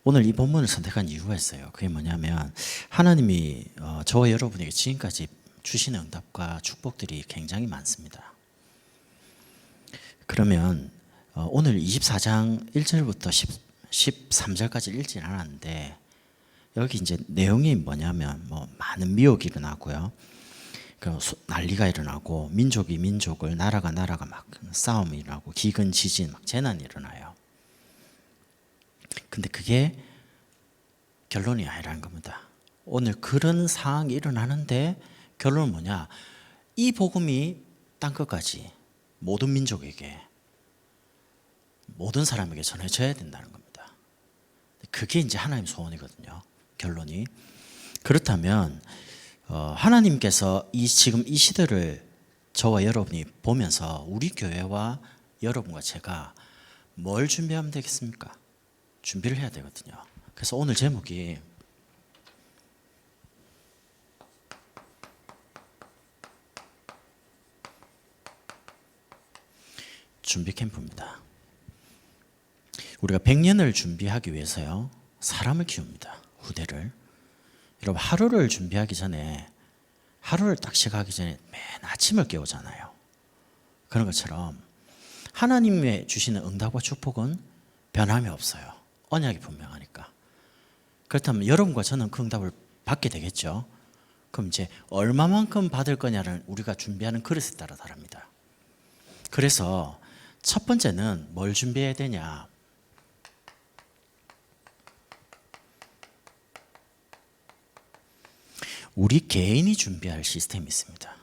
오늘 이 본문을 선택한 이유가 있어요. 그게 뭐냐면 하나님이 저와 여러분에게 지금까지 주신 응답과 축복들이 굉장히 많습니다. 그러면 오늘 24장 1절부터 13절까지 읽진 않았는데 여기 이제 내용이 뭐냐면 많은 미혹이 일어나고요. 난리가 일어나고 민족이 민족을 나라가 막 싸움이 일어나고 기근 지진 막 재난이 일어나요. 근데 그게 결론이 아니라는 겁니다. 오늘 그런 상황이 일어나는데 결론은 뭐냐? 이 복음이 땅끝까지 모든 민족에게 모든 사람에게 전해져야 된다는 겁니다. 그게 이제 하나님 소원이거든요. 결론이. 그렇다면 하나님께서 지금 이 시대를 저와 여러분이 보면서 우리 교회와 여러분과 제가 뭘 준비하면 되겠습니까? 준비를 해야 되거든요. 그래서 오늘 제목이 준비 캠프입니다. 우리가 100년을 준비하기 위해서요, 사람을 키웁니다. 후대를. 여러분, 하루를 준비하기 전에, 하루를 딱 시작하기 전에 맨 아침을 깨우잖아요. 그런 것처럼 하나님의 주시는 응답과 축복은 변함이 없어요. 언약이 분명하니까. 그렇다면 여러분과 저는 그 응답을 받게 되겠죠. 그럼 이제 얼마만큼 받을 거냐는 우리가 준비하는 그릇에 따라 다릅니다. 그래서 첫 번째는 뭘 준비해야 되냐? 우리 개인이 준비할 시스템이 있습니다.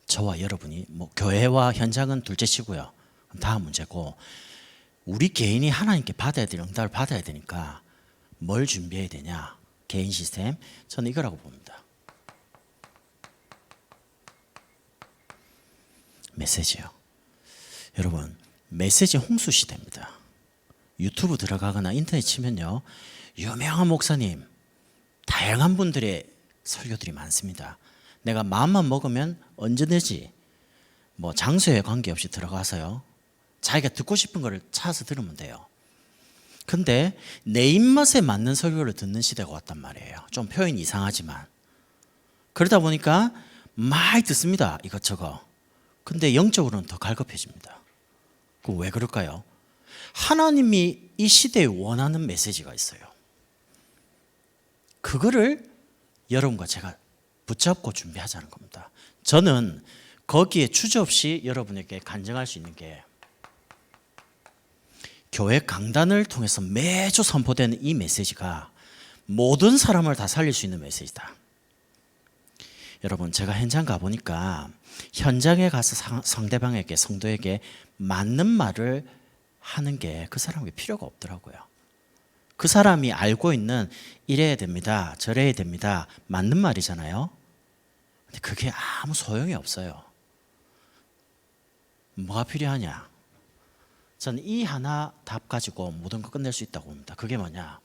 저와 여러분이 교회와 현장은 둘째치고요. 다음 문제고, 우리 개인이 하나님께 받아야 될 응답을 받아야 되니까 뭘 준비해야 되냐? 개인 시스템. 저는 이거라고 봅니다. 메시지요. 여러분, 메시지 홍수 시대입니다. 유튜브 들어가거나 인터넷 치면요, 유명한 목사님, 다양한 분들의 설교들이 많습니다. 내가 마음만 먹으면 언제든지 장소에 관계없이 들어가서요, 자기가 듣고 싶은 거를 찾아서 들으면 돼요. 근데 내 입맛에 맞는 설교를 듣는 시대가 왔단 말이에요. 좀 표현이 이상하지만. 그러다 보니까 많이 듣습니다. 이것저것. 근데 영적으로는 더 갈급해집니다. 왜 그럴까요? 하나님이 이 시대에 원하는 메시지가 있어요. 그거를 여러분과 제가 붙잡고 준비하자는 겁니다. 저는 거기에 주저없이 여러분에게 간증할 수 있는 게, 교회 강단을 통해서 매주 선포되는 이 메시지가 모든 사람을 다 살릴 수 있는 메시지다. 여러분, 제가 현장 가보니까 현장에 가서 상대방에게, 성도에게 맞는 말을 하는 게 그 사람에게 필요가 없더라고요. 그 사람이 알고 있는 이래야 됩니다, 저래야 됩니다, 맞는 말이잖아요. 근데 그게 아무 소용이 없어요. 뭐가 필요하냐? 저는 이 하나 답 가지고 모든 걸 끝낼 수 있다고 봅니다. 그게 뭐냐?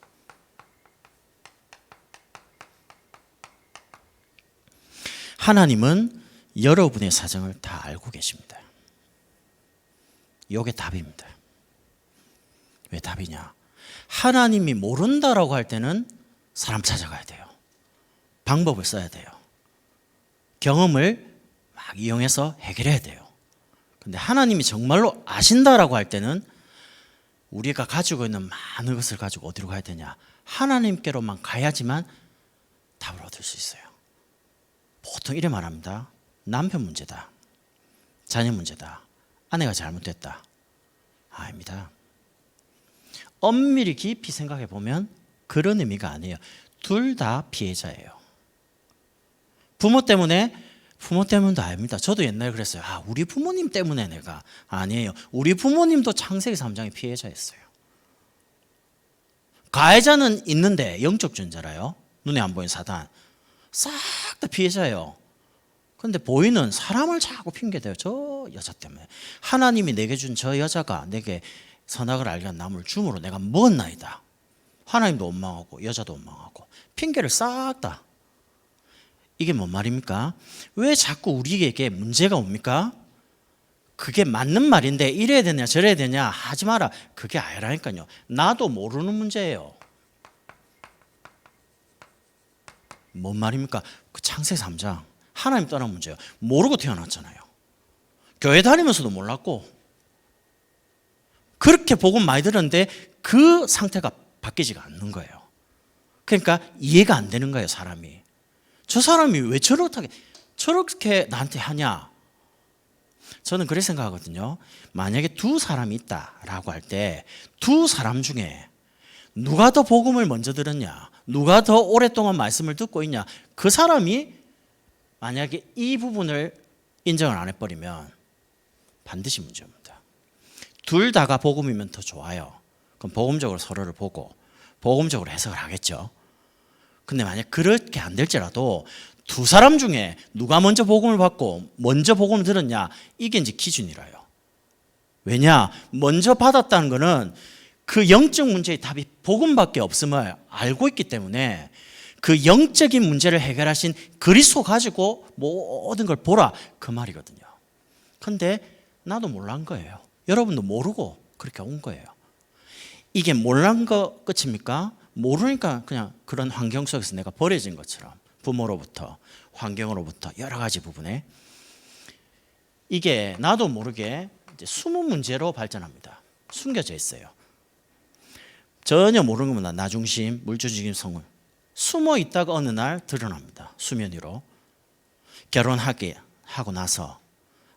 하나님은 여러분의 사정을 다 알고 계십니다. 이게 답입니다. 왜 답이냐? 하나님이 모른다라고 할 때는 사람 찾아가야 돼요. 방법을 써야 돼요. 경험을 막 이용해서 해결해야 돼요. 근데 하나님이 정말로 아신다라고 할 때는 우리가 가지고 있는 많은 것을 가지고 어디로 가야 되냐? 하나님께로만 가야지만 답을 얻을 수 있어요. 보통 이래 말합니다. 남편 문제다, 자녀 문제다, 아내가 잘못됐다. 아닙니다. 엄밀히 깊이 생각해 보면 그런 의미가 아니에요. 둘 다 피해자예요. 부모 때문도 아닙니다. 저도 옛날에 그랬어요. 우리 부모님 때문에 내가. 아니에요. 우리 부모님도 창세기 3장의 피해자였어요. 가해자는 있는데 영적 존재라요. 눈에 안 보이는 사단. 싹 다 피해자예요. 그런데 보이는 사람을 자꾸 핑계대요. 저 여자 때문에. 하나님이 내게 준 저 여자가 내게 선악을 알게 한 나무를 줌으로 내가 먹었나이다. 하나님도 원망하고 여자도 원망하고 핑계를 싹 다. 이게 뭔 말입니까? 왜 자꾸 우리에게 문제가 옵니까? 그게 맞는 말인데 이래야 되냐 저래야 되냐 하지 마라. 그게 아니라니까요. 나도 모르는 문제예요. 뭔 말입니까? 그 창세기 3장 하나님 떠난 문제예요. 모르고 태어났잖아요. 교회 다니면서도 몰랐고 그렇게 복음 많이 들었는데 그 상태가 바뀌지가 않는 거예요. 그러니까 이해가 안 되는 거예요. 사람이. 저 사람이 왜 저렇게 나한테 하냐. 저는 그렇게 생각하거든요. 만약에 두 사람이 있다라고 할 때 두 사람 중에 누가 더 복음을 먼저 들었냐, 누가 더 오랫동안 말씀을 듣고 있냐, 그 사람이 만약에 이 부분을 인정을 안 해버리면 반드시 문제입니다. 둘 다가 복음이면 더 좋아요. 그럼 복음적으로 서로를 보고 복음적으로 해석을 하겠죠. 근데 만약 그렇게 안 될지라도 두 사람 중에 누가 먼저 복음을 받고 먼저 복음을 들었냐, 이게 이제 기준이라요. 왜냐? 먼저 받았다는 거는 그 영적 문제의 답이 복음밖에 없음을 알고 있기 때문에 그 영적인 문제를 해결하신 그리스도 가지고 모든 걸 보라, 그 말이거든요. 근데 나도 몰란 거예요. 여러분도 모르고 그렇게 온 거예요. 이게 몰란 거 끝입니까? 모르니까 그냥 그런 환경 속에서 내가 버려진 것처럼 부모로부터 환경으로부터 여러 가지 부분에 이게 나도 모르게 이제 숨은 문제로 발전합니다. 숨겨져 있어요. 전혀 모르는 겁니다. 나중심, 물질주의 성을 숨어 있다가 어느 날 드러납니다. 수면 위로. 결혼하고 나서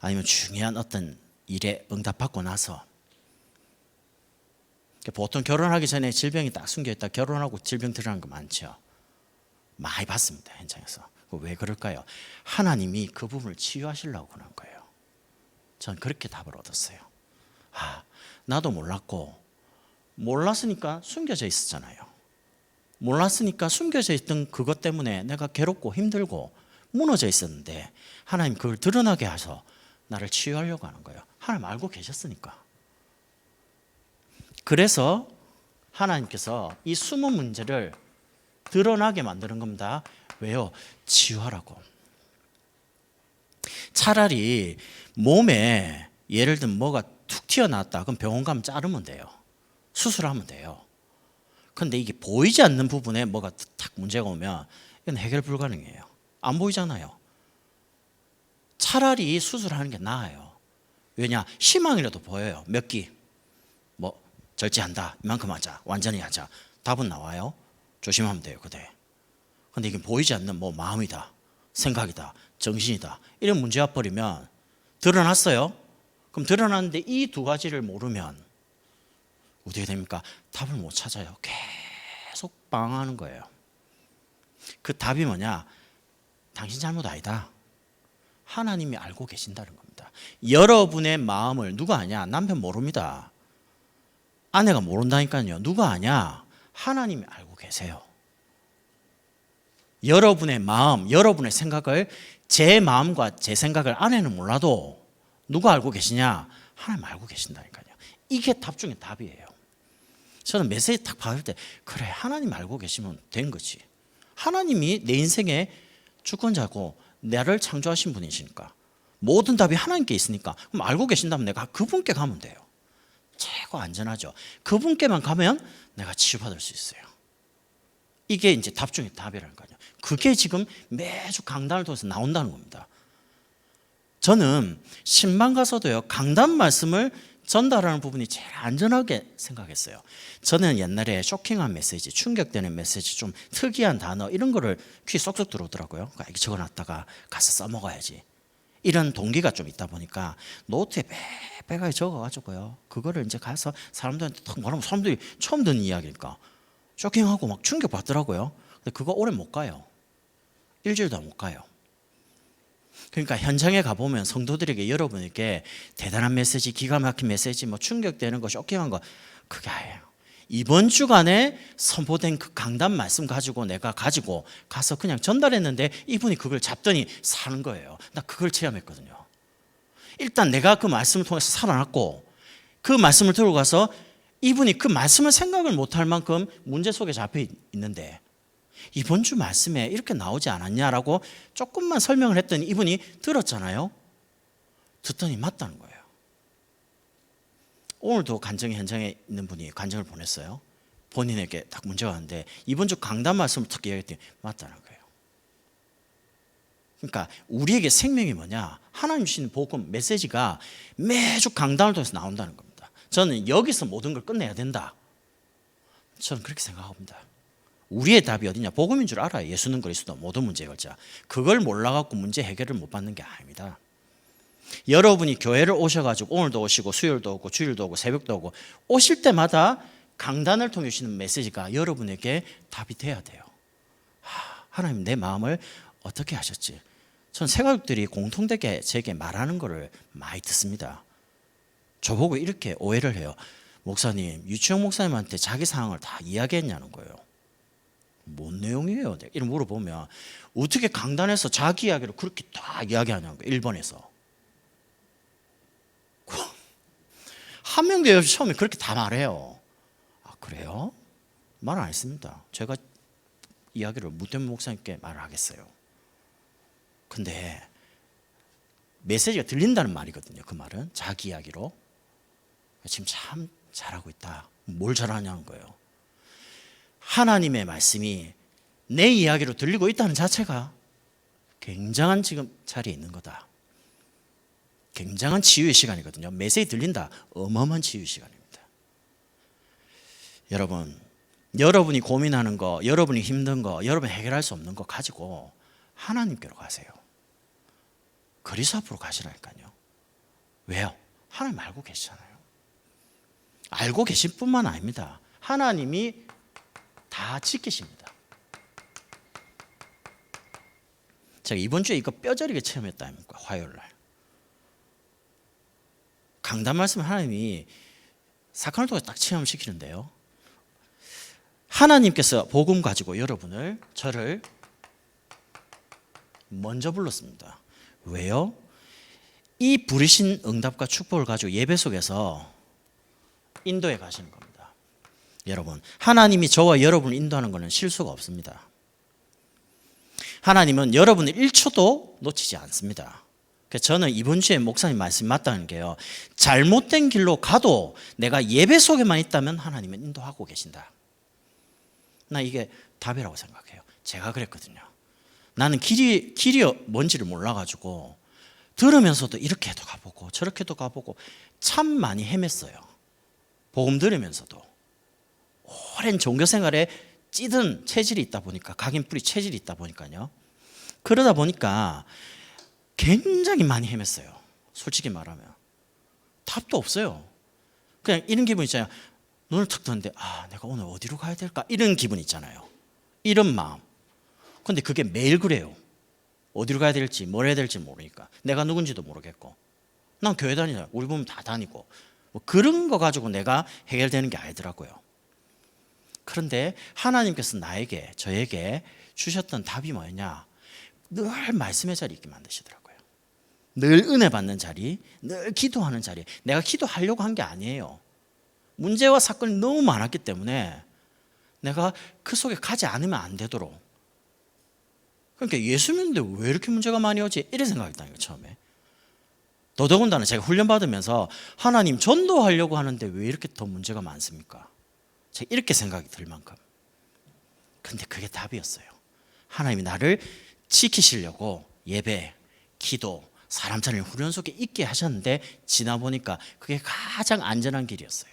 아니면 중요한 어떤 일에 응답받고 나서 보통 결혼하기 전에 질병이 딱 숨겨있다 결혼하고 질병 드러나는 거 많죠. 많이 봤습니다. 현장에서. 왜 그럴까요? 하나님이 그 부분을 치유하시려고 그런 거예요. 전 그렇게 답을 얻었어요. 나도 몰랐으니까 숨겨져 있었잖아요. 몰랐으니까 숨겨져 있던 그것 때문에 내가 괴롭고 힘들고 무너져 있었는데 하나님 그걸 드러나게 하셔서 나를 치유하려고 하는 거예요. 하나님 알고 계셨으니까. 그래서 하나님께서 이 숨은 문제를 드러나게 만드는 겁니다. 왜요? 치유하라고. 차라리 몸에 예를 들면 뭐가 툭 튀어나왔다. 그럼 병원 가면 자르면 돼요. 수술하면 돼요. 그런데 이게 보이지 않는 부분에 뭐가 탁 문제가 오면 이건 해결 불가능해요. 안 보이잖아요. 차라리 수술하는 게 나아요. 왜냐? 희망이라도 보여요. 몇 기. 뭐 절제한다. 이만큼 하자. 완전히 하자. 답은 나와요. 조심하면 돼요. 그때. 근데 이게 보이지 않는 뭐 마음이다. 생각이다. 정신이다. 이런 문제가 버리면 드러났어요. 그럼 드러났는데 이 두 가지를 모르면 어떻게 됩니까? 답을 못 찾아요. 계속 방황하는 거예요. 그 답이 뭐냐? 당신 잘못 아니다. 하나님이 알고 계신다는 겁니다. 여러분의 마음을 누가 아냐? 남편 모릅니다. 아내가 모른다니까요. 누가 아냐? 하나님이 알고 계세요. 여러분의 마음, 여러분의 생각을 제 마음과 제 생각을 아내는 몰라도 누가 알고 계시냐? 하나님 알고 계신다니까요. 이게 답 중에 답이에요. 저는 메시지 딱 받을 때 그래 하나님 알고 계시면 된 거지. 하나님이 내 인생의 주권자고 나를 창조하신 분이시니까 모든 답이 하나님께 있으니까 그럼 알고 계신다면 내가 그분께 가면 돼요. 최고 안전하죠. 그분께만 가면 내가 치유받을 수 있어요. 이게 이제 답 중에 답이라는 거죠. 그게 지금 매주 강단을 통해서 나온다는 겁니다. 저는 신방 가서도요 강단 말씀을 전달하는 부분이 제일 안전하게 생각했어요. 저는 옛날에 쇼킹한 메시지, 충격되는 메시지, 좀 특이한 단어 이런 거를 귀에 쏙쏙 들어오더라고요. 이렇게 적어놨다가 가서 써먹어야지. 이런 동기가 좀 있다 보니까 노트에 빼빼하게 적어가지고요. 그거를 이제 가서 사람들한테 탁 말하면 사람들이 처음 듣는 이야기니까 쇼킹하고 막 충격받더라고요. 근데 그거 오래 못 가요. 일주일도 못 가요. 그러니까 현장에 가보면 성도들에게 여러분에게 대단한 메시지, 기가 막힌 메시지, 뭐 충격되는 거, 쇼킹한 거 그게 아니에요. 이번 주간에 선포된 그 강단 말씀 가지고 내가 가지고 가서 그냥 전달했는데 이분이 그걸 잡더니 사는 거예요. 나 그걸 체험했거든요. 일단 내가 그 말씀을 통해서 살아났고 그 말씀을 들고 가서 이분이 그 말씀을 생각을 못할 만큼 문제 속에 잡혀 있는데 이번 주 말씀에 이렇게 나오지 않았냐라고 조금만 설명을 했더니 이분이 들었잖아요. 듣더니 맞다는 거예요. 오늘도 간증 현장에 있는 분이 간증을 보냈어요. 본인에게 딱 문제가 왔는데 이번 주 강단 말씀을 듣게 이야기했더니 맞다는 거예요. 그러니까 우리에게 생명이 뭐냐? 하나님 주시는 복음 메시지가 매주 강단을 통해서 나온다는 겁니다. 저는 여기서 모든 걸 끝내야 된다. 저는 그렇게 생각합니다. 우리의 답이 어디냐? 복음인 줄 알아요. 예수는 그리스도 모든 문제 해결자. 그걸 몰라갖고 문제 해결을 못 받는 게 아닙니다. 여러분이 교회를 오셔가지고 오늘도 오시고 수요일도 오고 주일도 오고 새벽도 오고 오실 때마다 강단을 통해 주시는 메시지가 여러분에게 답이 돼야 돼요. 하나님 내 마음을 어떻게 하셨지? 전 세가족들이 공통되게 제게 말하는 거를 많이 듣습니다. 저보고 이렇게 오해를 해요. 목사님, 유치영 목사님한테 자기 상황을 다 이야기했냐는 거예요. 뭔 내용이에요? 이렇게 물어보면 어떻게 강단에서 자기 이야기를 그렇게 다 이야기하냐는 거예요. 1번에서. 한 명도 여기 처음에 그렇게 다 말해요. 아, 그래요? 말 안 했습니다. 제가 이야기를 무대문 목사님께 말을 하겠어요. 근데 메시지가 들린다는 말이거든요. 그 말은 자기 이야기로. 지금 참 잘하고 있다. 뭘 잘하냐는 거예요. 하나님의 말씀이 내 이야기로 들리고 있다는 자체가 굉장한 지금 자리에 있는 거다. 굉장한 치유의 시간이거든요. 메시지 들린다. 어마어마한 치유의 시간입니다. 여러분, 여러분이 고민하는 거, 여러분이 힘든 거, 여러분이 해결할 수 없는 거 가지고 하나님께로 가세요. 그리스도 앞으로 가시라니까요. 왜요? 하나님 알고 계시잖아요. 알고 계실 뿐만 아닙니다. 하나님이 다 지키십니다. 제가 이번 주에 이거 뼈저리게 체험했다 아닙니까? 화요일 날. 강단 말씀 하나님이 사건을 통해 딱 체험시키는데요. 하나님께서 복음 가지고 여러분을, 저를 먼저 불렀습니다. 왜요? 이 부르신 응답과 축복을 가지고 예배 속에서 인도에 가시는 겁니다. 여러분, 하나님이 저와 여러분을 인도하는 것은 실수가 없습니다. 하나님은 여러분을 1초도 놓치지 않습니다. 저는 이번 주에 목사님 말씀이 맞다는 게요. 잘못된 길로 가도 내가 예배 속에만 있다면 하나님은 인도하고 계신다. 나 이게 답이라고 생각해요. 제가 그랬거든요. 나는 길이 뭔지를 몰라가지고 들으면서도 이렇게도 가보고 저렇게도 가보고 참 많이 헤맸어요. 복음 들으면서도. 오랜 종교 생활에 찌든 체질이 있다 보니까, 각인뿌리 체질이 있다 보니까요. 그러다 보니까 굉장히 많이 헤맸어요. 솔직히 말하면. 답도 없어요. 그냥 이런 기분 있잖아요. 눈을 탁 뜨는데 내가 오늘 어디로 가야 될까? 이런 기분 있잖아요. 이런 마음. 근데 그게 매일 그래요. 어디로 가야 될지 뭘 해야 될지 모르니까. 내가 누군지도 모르겠고. 난 교회 다니잖아요. 우리 보면 다 다니고. 뭐 그런 거 가지고 내가 해결되는 게 아니더라고요. 그런데 하나님께서 나에게, 저에게 주셨던 답이 뭐냐? 늘 말씀의 자리에 있게 만드시더라고요. 늘 은혜 받는 자리, 늘 기도하는 자리. 내가 기도하려고 한 게 아니에요. 문제와 사건이 너무 많았기 때문에 내가 그 속에 가지 않으면 안 되도록. 그러니까 예수 믿는데 왜 이렇게 문제가 많이 오지? 이런 생각했다는 거예요, 처음에. 더더군다나 제가 훈련받으면서 하나님 전도하려고 하는데 왜 이렇게 더 문제가 많습니까? 제가 이렇게 생각이 들 만큼. 근데 그게 답이었어요. 하나님이 나를 지키시려고 예배, 기도, 사람 찾는 훈련 속에 있게 하셨는데 지나보니까 그게 가장 안전한 길이었어요.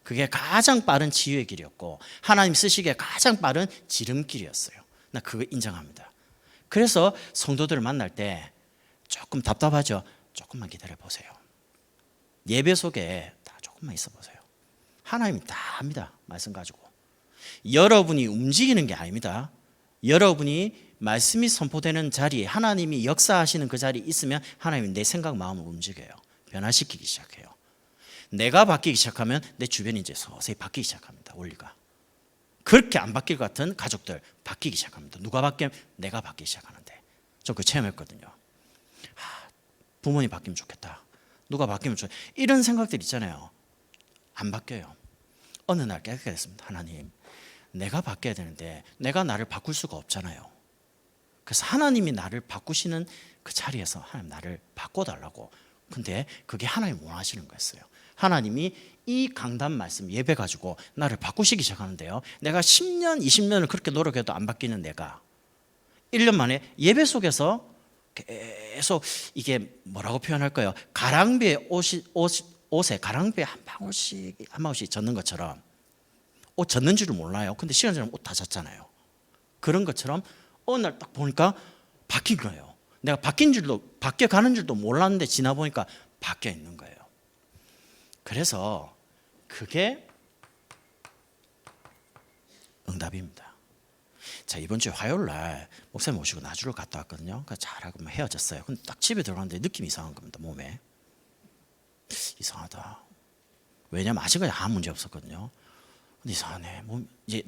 그게 가장 빠른 치유의 길이었고 하나님 쓰시기에 가장 빠른 지름길이었어요. 나 그거 인정합니다. 그래서 성도들을 만날 때 조금 답답하죠? 조금만 기다려 보세요. 예배 속에 다 조금만 있어 보세요. 하나님이 다 합니다. 말씀 가지고. 여러분이 움직이는 게 아닙니다. 여러분이 말씀이 선포되는 자리에 하나님이 역사하시는 그 자리에 있으면 하나님이 내 생각, 마음을 움직여요. 변화시키기 시작해요. 내가 바뀌기 시작하면 내 주변이 이제 서서히 바뀌기 시작합니다. 원리가. 그렇게 안 바뀔 것 같은 가족들 바뀌기 시작합니다. 누가 바뀌면 내가 바뀌기 시작하는데. 저 그 체험했거든요. 부모님 바뀌면 좋겠다. 누가 바뀌면 좋겠다. 이런 생각들 있잖아요. 안 바뀌어요. 어느 날 깨닫게 됐습니다. 하나님, 내가 바뀌어야 되는데 내가 나를 바꿀 수가 없잖아요. 그래서 하나님이 나를 바꾸시는 그 자리에서 하나님 나를 바꿔달라고. 근데 그게 하나님 원하시는 거였어요. 하나님이 이 강단 말씀 예배 가지고 나를 바꾸시기 시작하는데요. 내가 10년, 20년을 그렇게 노력해도 안 바뀌는 내가 1년 만에 예배 속에서 계속 이게 뭐라고 표현할까요? 가랑비에 옷에 가랑비에 한 방울씩 젖는 것처럼 옷 젖는 줄을 몰라요. 근데 시간 지나면 옷 다 젖잖아요. 그런 것처럼 어느 날 딱 보니까 바뀐 거예요. 내가 바뀌어 가는 줄도 몰랐는데 지나 보니까 바뀌어 있는 거예요. 그래서 그게 응답입니다. 자, 이번 주에 화요일 날 목사님 모시고 나주를 갔다 왔거든요. 그래서 잘하고 헤어졌어요. 근데 딱 집에 들어갔는데 느낌이 이상한 겁니다. 몸에 이상하다. 왜냐면 아직까지 아무 문제 없었거든요. 근데 이상하네. 이제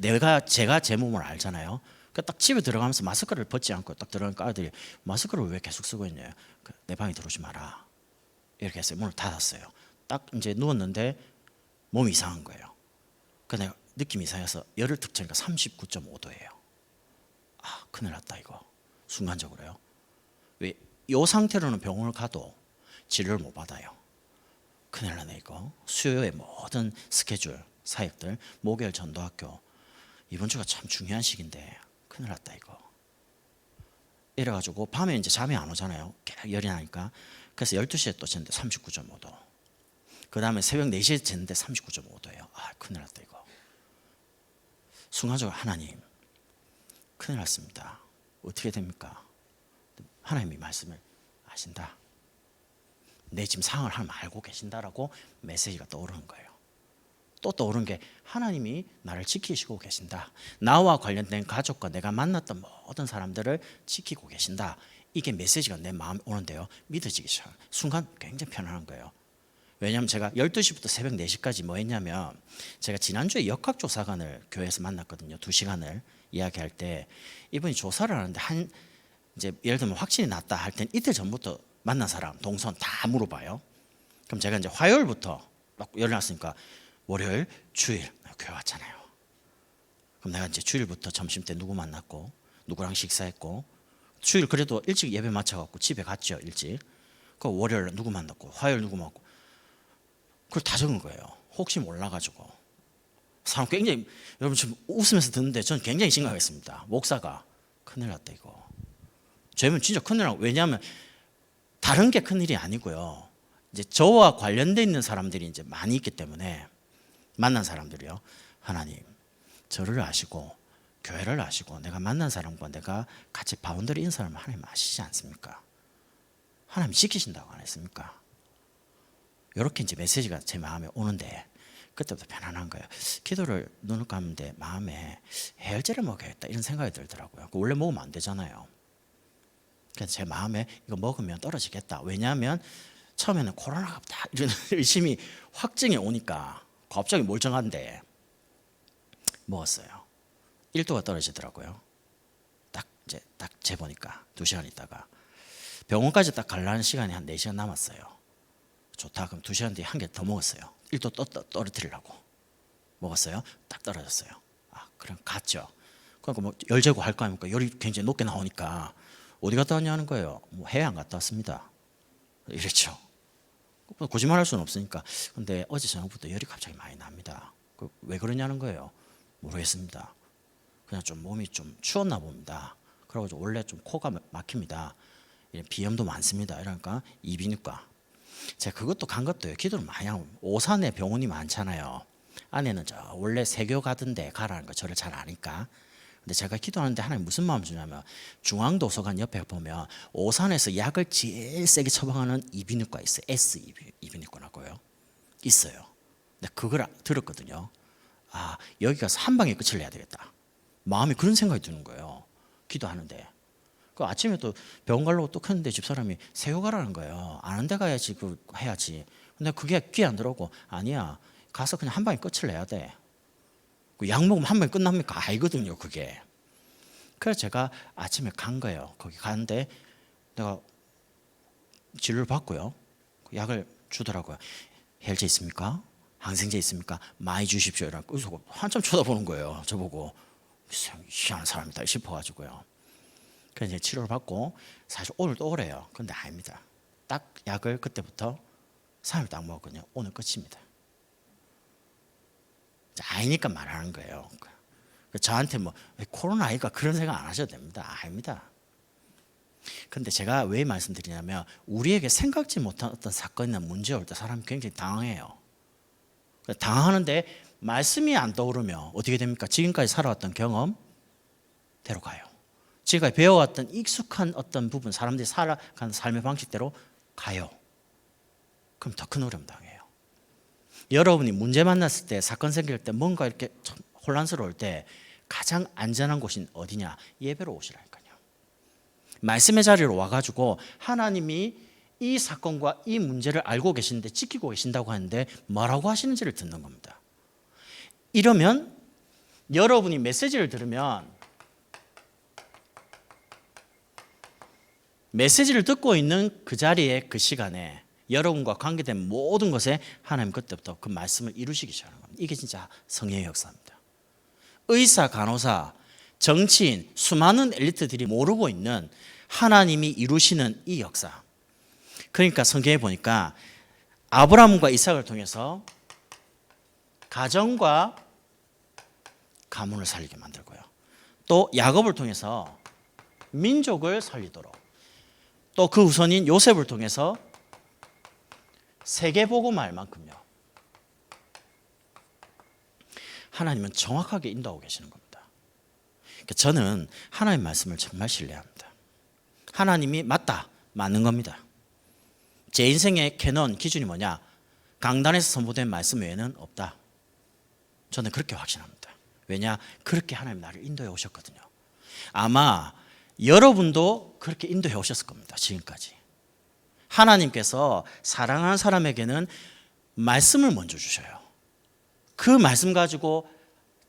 제가 제 몸을 알잖아요. 그러니까 딱 집에 들어가면서 마스크를 벗지 않고 딱 들어가니까 아들이 마스크를 왜 계속 쓰고 있냐. 내 방에 들어오지 마라. 이렇게 했어요. 문을 닫았어요. 딱 이제 누웠는데 몸이 이상한 거예요. 그러니까 내가 느낌이 이상해서 열을 툭 쳐니까 39.5도예요. 아, 큰일 났다 이거. 순간적으로요. 왜 이 상태로는 병원을 가도 진료를 못 받아요. 큰일 나네 이거. 수요의 모든 스케줄, 사역들, 목요일 전도학교 이번 주가 참 중요한 시기인데 큰일 났다 이거. 이래가지고 밤에 이제 잠이 안 오잖아요. 열이 나니까. 그래서 12시에 또 쟀는데 39.5도. 그 다음에 새벽 4시에 쟀는데 39.5도예요. 아, 큰일 났다 이거. 순간적으로 하나님, 큰일 났습니다. 어떻게 됩니까? 하나님이 말씀을 하신다. 내 지금 상황을 하나님 알고 계신다라고 메시지가 떠오르는 거예요. 또 떠오른 게 하나님이 나를 지키시고 계신다. 나와 관련된 가족과 내가 만났던 모든 사람들을 지키고 계신다. 이게 메시지가 내 마음에 오는데요. 믿어지기 시작. 순간 굉장히 편안한 거예요. 왜냐하면 제가 12시부터 새벽 4시까지 뭐 했냐면 제가 지난주에 역학조사관을 교회에서 만났거든요. 2시간을 이야기할 때 이분이 조사를 하는데 이제 예를 들면 확진이 났다 할 땐 이틀 전부터 만난 사람, 동선 다 물어봐요. 그럼 제가 이제 화요일부터 막 열났으니까 월요일, 주일 교회 왔잖아요. 그럼 내가 이제 주일부터 점심 때 누구 만났고 누구랑 식사했고 주일 그래도 일찍 예배 마쳐갖고 집에 갔죠 일찍. 그 월요일 누구 만났고 화요일 누구 만났고 그걸 다 적은 거예요. 혹시 몰라가지고 사람 굉장히 여러분 지금 웃으면서 듣는데 저는 굉장히 심각했습니다. 목사가 큰일 났다 이거. 저희는 진짜 큰일 나고 왜냐하면 다른 게 큰일이 아니고요. 이제 저와 관련돼 있는 사람들이 이제 많이 있기 때문에 만난 사람들이요. 하나님, 저를 아시고 교회를 아시고 내가 만난 사람과 내가 같이 바운더리인 사람을 하나님 아시지 않습니까? 하나님 지키신다고 안 했습니까? 이렇게 이제 메시지가 제 마음에 오는데 그때부터 편안한 거예요. 기도를 눈을 감는데 마음에 해열제를 먹어야겠다 이런 생각이 들더라고요. 원래 먹으면 안 되잖아요. 그래서 제 마음에 이거 먹으면 떨어지겠다. 왜냐하면 처음에는 코로나가 없다 이런 의심이 확증이 오니까 갑자기 멀쩡한데 먹었어요. 1도가 떨어지더라고요. 딱 재보니까 2시간 있다가 병원까지 딱 가려는 시간이 한 4시간 남았어요. 좋다. 그럼 2시간 뒤에 한 개 더 먹었어요. 1도 떨어뜨리려고 먹었어요. 딱 떨어졌어요. 아, 그럼 갔죠. 그러니까 뭐 열 재고 할 거 아닙니까? 열이 굉장히 높게 나오니까 어디 갔다 왔냐는 거예요. 뭐 해외 갔다 왔습니다. 이랬죠. 거짓말할 수는 없으니까. 근데 어제 저녁부터 열이 갑자기 많이 납니다. 왜 그러냐는 거예요. 모르겠습니다. 그냥 좀 몸이 좀 추웠나 봅니다. 그래가지고 원래 좀 코가 막힙니다. 비염도 많습니다. 이러니까 이비인후과. 제가 그것도 간 것도요. 기도를 많이 하고 오산에 병원이 많잖아요. 안에는 저 원래 세교 가던데 가라는 거 저를 잘 아니까. 근데 제가 기도하는데 하나님 무슨 마음 주냐면 중앙도서관 옆에 보면 오산에서 약을 제일 세게 처방하는 이비인후과 있어요. S 이비인후과라고요. 있어요. 근데 그걸 들었거든요. 아, 여기 가서 한 방에 끝을 내야 되겠다. 마음에 그런 생각이 드는 거예요. 기도하는데. 그 아침에 또 병원 가려고 또 켰는데 집사람이 세교 가라는 거예요. 아는 데 가야지 그 해야지. 근데 그게 귀에 안 들어오고 아니야. 가서 그냥 한 방에 끝을 내야 돼. 약 먹으면 한 방에 끝납니까? 아니거든요 그게. 그래서 제가 아침에 간 거예요. 거기 가는데 내가 진료를 받고요. 약을 주더라고요. 해열제 있습니까? 항생제 있습니까? 많이 주십시오. 이러고 한참 쳐다보는 거예요. 저보고 희한한 사람이다 싶어가지고요. 그래서 이제 치료를 받고 사실 오늘 또 오래요. 근데 아닙니다. 딱 약을 그때부터 사람이 딱 먹었거든요. 오늘 끝입니다. 아니니까 말하는 거예요. 저한테 뭐 코로나 아니까 그런 생각 안 하셔도 됩니다. 아닙니다. 근데 제가 왜 말씀드리냐면 우리에게 생각지 못한 어떤 사건이나 문제가 올 때 사람이 굉장히 당황해요. 당황하는데 말씀이 안 떠오르면 어떻게 됩니까? 지금까지 살아왔던 경험대로 가요. 지금까지 배워왔던 익숙한 어떤 부분, 사람들이 살아가는 삶의 방식대로 가요. 그럼 더 큰 어려움 당해요. 여러분이 문제 만났을 때, 사건 생길 때, 뭔가 이렇게 혼란스러울 때 가장 안전한 곳이 어디냐? 예배로 오시라니까요. 말씀의 자리로 와가지고 하나님이 이 사건과 이 문제를 알고 계시는데 지키고 계신다고 하는데 뭐라고 하시는지를 듣는 겁니다. 이러면 여러분이 메시지를 들으면 메시지를 듣고 있는 그 자리에 그 시간에 여러분과 관계된 모든 것에 하나님 그때부터 그 말씀을 이루시기 시작하는 겁니다. 이게 진짜 성령의 역사입니다. 의사, 간호사, 정치인, 수많은 엘리트들이 모르고 있는 하나님이 이루시는 이 역사. 그러니까 성경에 보니까 아브라함과 이삭을 통해서 가정과 가문을 살리게 만들고요. 또 야곱을 통해서 민족을 살리도록, 또 그 후손인 요셉을 통해서 세계복음화할 만큼요. 하나님은 정확하게 인도하고 계시는 겁니다. 저는 하나님 말씀을 정말 신뢰합니다. 하나님이 맞다, 맞는 겁니다. 제 인생의 캐논 기준이 뭐냐? 강단에서 선포된 말씀 외에는 없다. 저는 그렇게 확신합니다. 왜냐? 그렇게 하나님 나를 인도해 오셨거든요. 아마 여러분도 그렇게 인도해 오셨을 겁니다. 지금까지. 하나님께서 사랑하는 사람에게는 말씀을 먼저 주셔요. 그 말씀 가지고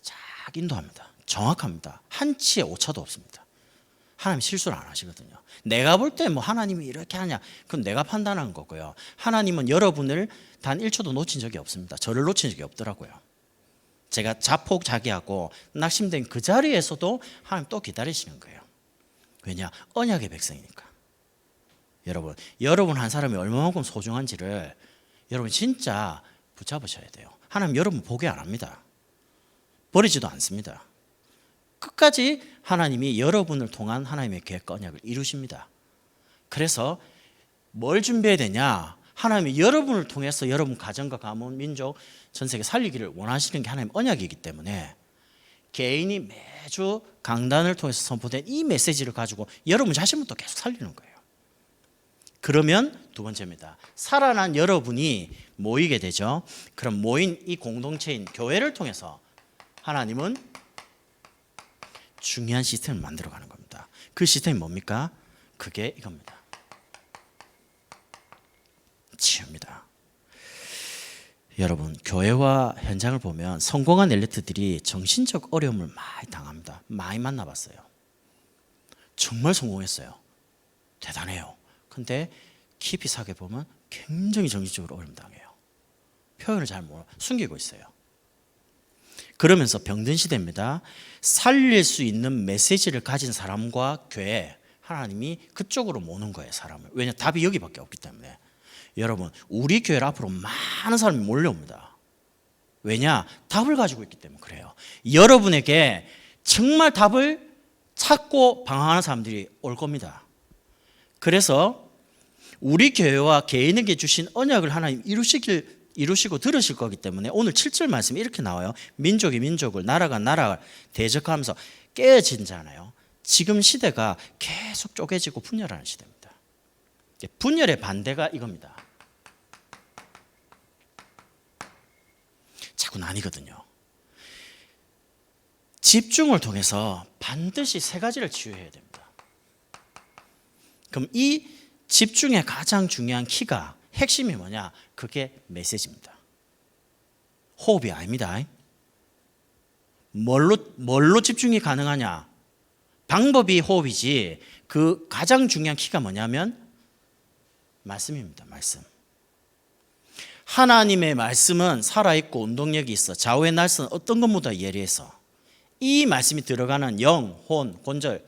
쫙 인도합니다. 정확합니다. 한치의 오차도 없습니다. 하나님 실수를 안 하시거든요. 내가 볼 때 뭐 하나님이 이렇게 하냐, 그건 내가 판단한 거고요. 하나님은 여러분을 단 1초도 놓친 적이 없습니다. 저를 놓친 적이 없더라고요. 제가 자폭자기하고 낙심된 그 자리에서도 하나님 또 기다리시는 거예요. 왜냐? 언약의 백성이니까. 여러분 한 사람이 얼마만큼 소중한지를 여러분 진짜 붙잡으셔야 돼요. 하나님 여러분 포기 안 합니다. 버리지도 않습니다. 끝까지 하나님이 여러분을 통한 하나님의 계획과 언약을 이루십니다. 그래서 뭘 준비해야 되냐? 하나님이 여러분을 통해서 여러분 가정과 가문, 민족, 전 세계 살리기를 원하시는 게 하나님 언약이기 때문에 개인이 매주 강단을 통해서 선포된 이 메시지를 가지고 여러분 자신부터 계속 살리는 거예요. 그러면 두 번째입니다. 살아난 여러분이 모이게 되죠. 그럼 모인 이 공동체인 교회를 통해서 하나님은 중요한 시스템을 만들어가는 겁니다. 그 시스템이 뭡니까? 그게 이겁니다. 치유입니다. 여러분, 교회와 현장을 보면 성공한 엘리트들이 정신적 어려움을 많이 당합니다. 많이 만나봤어요. 정말 성공했어요. 대단해요. 근데 깊이 살펴보면 굉장히 정신적으로 어려움 당해요. 표현을 잘 못 숨기고 있어요. 그러면서 병든 시대입니다. 살릴 수 있는 메시지를 가진 사람과 교회, 하나님이 그쪽으로 모는 거예요, 사람을. 왜냐, 답이 여기밖에 없기 때문에. 여러분, 우리 교회를 앞으로 많은 사람이 몰려옵니다. 왜냐, 답을 가지고 있기 때문에 그래요. 여러분에게 정말 답을 찾고 방황하는 사람들이 올 겁니다. 그래서 우리 교회와 개인에게 주신 언약을 하나님 이루시고 들으실 거기 때문에 오늘 7절 말씀이 이렇게 나와요. 민족이 민족을, 나라가 나라를 대적하면서 깨어지잖아요. 지금 시대가 계속 쪼개지고 분열하는 시대입니다. 분열의 반대가 이겁니다. 자꾸 나뉘거든요. 집중을 통해서 반드시 세 가지를 치유해야 됩니다. 그럼 이 집중의 가장 중요한 키가, 핵심이 뭐냐? 그게 메시지입니다. 호흡이 아닙니다. 뭘로 집중이 가능하냐? 방법이 호흡이지, 그 가장 중요한 키가 뭐냐면 말씀입니다. 말씀. 하나님의 말씀은 살아있고 운동력이 있어 좌우의 날선 어떤 것보다 예리해서 이 말씀이 들어가는 영, 혼, 관절,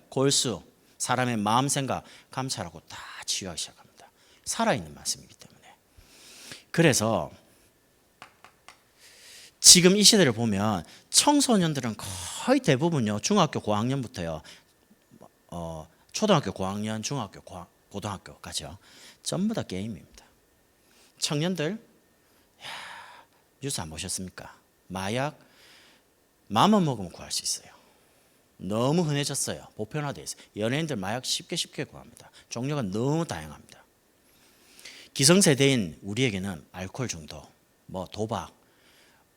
골수, 사람의 마음, 생각, 감찰하고 다 치유하기 시작합니다. 살아있는 말씀이기 때문에. 그래서 지금 이 시대를 보면 청소년들은 거의 대부분요 중학교 고학년부터요 초등학교 고학년, 중학교, 고등학교까지요 전부 다 게임입니다. 청년들 뉴스 안 보셨습니까? 마약 마음만 먹으면 구할 수 있어요. 너무 흔해졌어요. 보편화되어 있어요. 연예인들 마약 쉽게 구합니다. 종류가 너무 다양합니다. 기성세대인 우리에게는 알코올 중독, 도박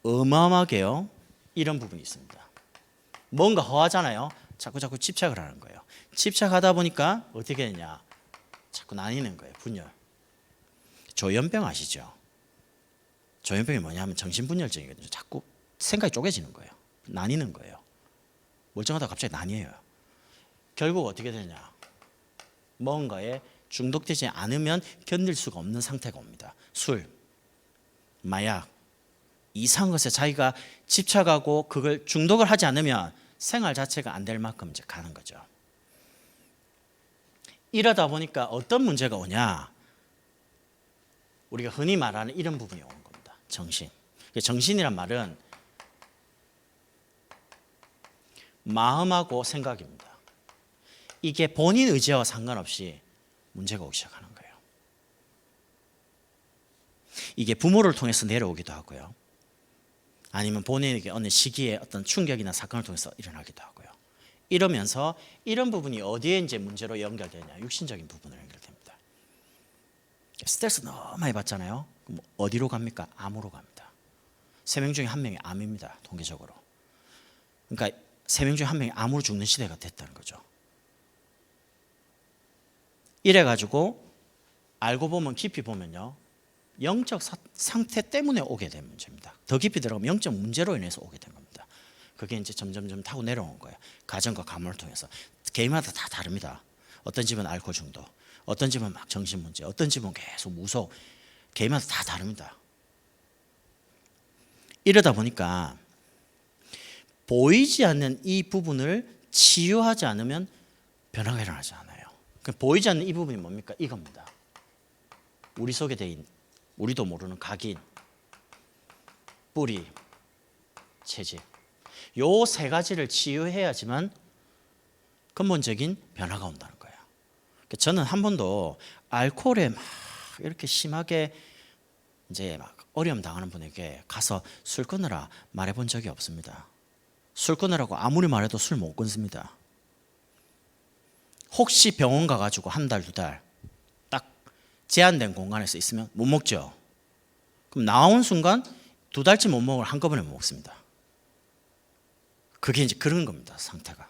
어마어마하게요 이런 부분이 있습니다. 뭔가 허하잖아요. 자꾸 집착을 하는 거예요. 집착하다 보니까 어떻게 되냐? 자꾸 나뉘는 거예요. 분열. 조현병 아시죠? 조현병이 뭐냐면 정신분열증이거든요. 자꾸 생각이 쪼개지는 거예요. 나뉘는 거예요. 멀쩡하다 갑자기 나뉘어요. 결국 어떻게 되냐? 뭔가에 중독되지 않으면 견딜 수가 없는 상태가 옵니다. 술, 마약, 이상한 것에 자기가 집착하고 그걸 중독을 하지 않으면 생활 자체가 안 될 만큼 이제 가는 거죠. 이러다 보니까 어떤 문제가 오냐? 우리가 흔히 말하는 이런 부분이 오는 겁니다. 정신. 정신이란 말은 마음하고 생각입니다. 이게 본인 의지와 상관없이 문제가 오기 시작하는 거예요. 이게 부모를 통해서 내려오기도 하고요. 아니면 본인에게 어느 시기에 어떤 충격이나 사건을 통해서 일어나기도 하고요. 이러면서 이런 부분이 어디에 이제 문제로 연결되냐? 육신적인 부분으로 연결됩니다. 스트레스 너무 많이 받잖아요. 그럼 어디로 갑니까? 암으로 갑니다. 3명 중에 1명이 암입니다. 통계적으로. 그러니까 3명 중에 1명이 암으로 죽는 시대가 됐다는 거죠. 이래가지고 알고 보면 깊이 보면요. 영적 상태 때문에 오게 된 문제입니다. 더 깊이 들어가면 영적 문제로 인해서 오게 된 겁니다. 그게 이제 점점 타고 내려온 거예요. 가정과 가문을 통해서. 개인마다 다 다릅니다. 어떤 집은 알코올 중독, 어떤 집은 막 정신 문제, 어떤 집은 계속 무속. 개인마다 다 다릅니다. 이러다 보니까 보이지 않는 이 부분을 치유하지 않으면 변화가 일어나지 않아요. 보이지 않는 이 부분이 뭡니까? 이겁니다. 우리 속에 대인 우리도 모르는 각인, 뿌리, 채집. 요 3가지를 치유해야지만 근본적인 변화가 온다는 거예요. 저는 한 번도 알코올에 막 이렇게 심하게 이제 막 어려움 당하는 분에게 가서 술 끊으라 말해본 적이 없습니다. 술 끊으라고 아무리 말해도 술 못 끊습니다. 혹시 병원 가가지고 1달, 2달 딱 제한된 공간에서 있으면 못 먹죠. 그럼 나온 순간 2달치 못 먹을 한꺼번에 못 먹습니다. 그게 이제 그런 겁니다. 상태가.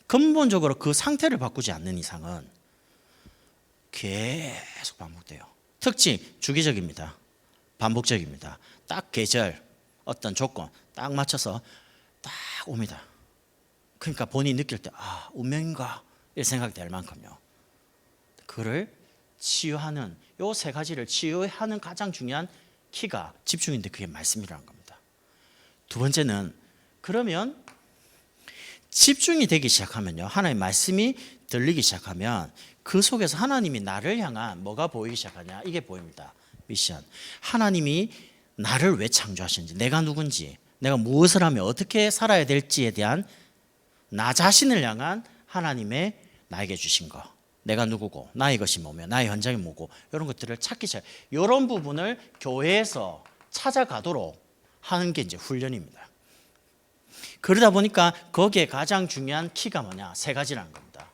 근본적으로 그 상태를 바꾸지 않는 이상은 계속 반복돼요. 특징 주기적입니다. 반복적입니다. 딱 계절, 어떤 조건 딱 맞춰서 딱 옵니다. 그러니까 본인이 느낄 때 운명인가 이런 생각이 될 만큼요. 그를 치유하는 요 3가지를 치유하는 가장 중요한 키가 집중인데 그게 말씀이라는 겁니다. 두 번째는 그러면 집중이 되기 시작하면요. 하나님의 말씀이 들리기 시작하면 그 속에서 하나님이 나를 향한 뭐가 보이기 시작하냐? 이게 보입니다. 미션. 하나님이 나를 왜 창조하셨는지, 내가 누군지, 내가 무엇을 하며 어떻게 살아야 될지에 대한 나 자신을 향한 하나님의 나에게 주신 것, 내가 누구고 나의 것이 뭐며 나의 현장이 뭐고 이런 것들을 찾기 시작. 이런 부분을 교회에서 찾아가도록 하는 게 이제 훈련입니다. 그러다 보니까 거기에 가장 중요한 키가 뭐냐? 3가지라는 겁니다.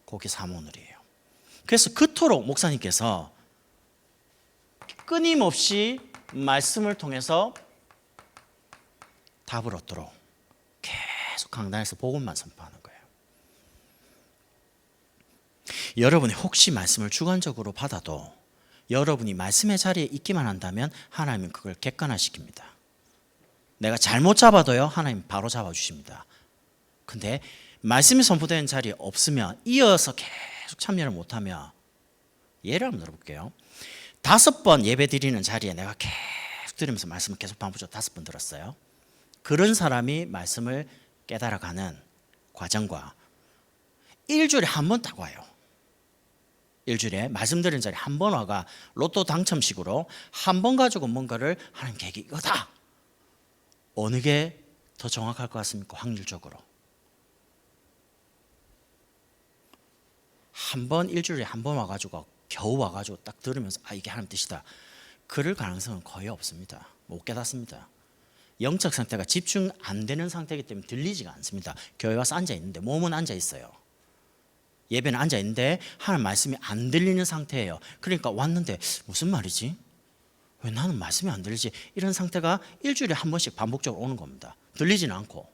그게 사모늘이에요. 그래서 그토록 목사님께서 끊임없이 말씀을 통해서 답을 얻도록 계속 강단에서 복음만 선포하는 거예요. 여러분이 혹시 말씀을 주관적으로 받아도 여러분이 말씀의 자리에 있기만 한다면 하나님은 그걸 객관화시킵니다. 내가 잘못 잡아도요 하나님 바로 잡아주십니다. 근데 말씀이 선포되는 자리에 없으면 이어서 계속 참여를 못하면 예를 한번 들어볼게요. 5번 예배 드리는 자리에 내가 계속 들으면서 말씀을 계속 반복적으로 5번 들었어요. 그런 사람이 말씀을 깨달아가는 과정과 일주일에 한 번 딱 와요. 일주일에 말씀드린 자리 한 번 와가 로또 당첨식으로 한 번 가지고 뭔가를 하는 계획이 이거다. 어느 게 더 정확할 것 같습니까? 확률적으로. 한 번 일주일에 한 번 와가지고 겨우 와가지고 딱 들으면서 이게 하나님 뜻이다. 그럴 가능성은 거의 없습니다. 못 깨닫습니다. 영적 상태가 집중 안 되는 상태이기 때문에 들리지가 않습니다. 교회 와서 앉아 있는데 몸은 앉아 있어요. 예배는 앉아 있는데 하나님 말씀이 안 들리는 상태예요. 그러니까 왔는데 무슨 말이지? 왜 나는 말씀이 안 들리지? 이런 상태가 일주일에 한 번씩 반복적으로 오는 겁니다. 들리지는 않고.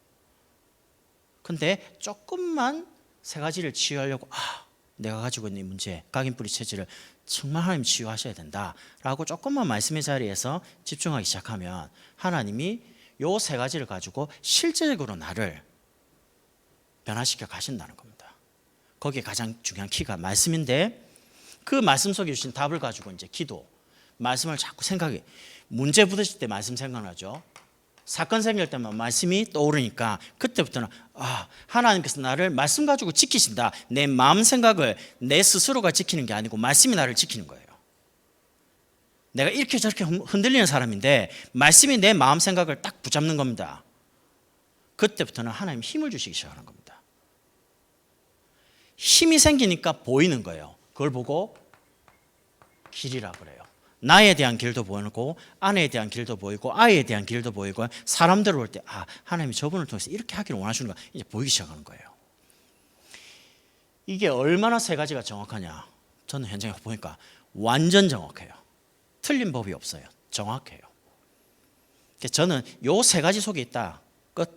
근데 조금만 세 가지를 치유하려고 내가 가지고 있는 이 문제, 각인뿌리 체질을 정말 하나님 치유하셔야 된다라고 조금만 말씀의 자리에서 집중하기 시작하면 하나님이 요 세 가지를 가지고 실제적으로 나를 변화시켜 가신다는 겁니다. 거기에 가장 중요한 키가 말씀인데 그 말씀 속에 주신 답을 가지고 이제 기도, 말씀을 자꾸 생각해. 문제 부딪힐 때 말씀 생각나죠. 사건 생길 때만 말씀이 떠오르니까 그때부터는 하나님께서 나를 말씀 가지고 지키신다. 내 마음 생각을 내 스스로가 지키는 게 아니고 말씀이 나를 지키는 거예요. 내가 이렇게 저렇게 흔들리는 사람인데 말씀이 내 마음 생각을 딱 붙잡는 겁니다. 그때부터는 하나님 힘을 주시기 시작하는 겁니다. 힘이 생기니까 보이는 거예요. 그걸 보고 길이라 그래요. 나에 대한 길도 보이고 아내에 대한 길도 보이고 아이에 대한 길도 보이고 사람들 올 때 하나님이 저분을 통해서 이렇게 하기를 원하시는가 이제 보이기 시작하는 거예요. 이게 얼마나 세 가지가 정확하냐. 저는 현장에 보니까 완전 정확해요. 틀린 법이 없어요. 정확해요. 저는 요 세 가지 속에 있다. 끝.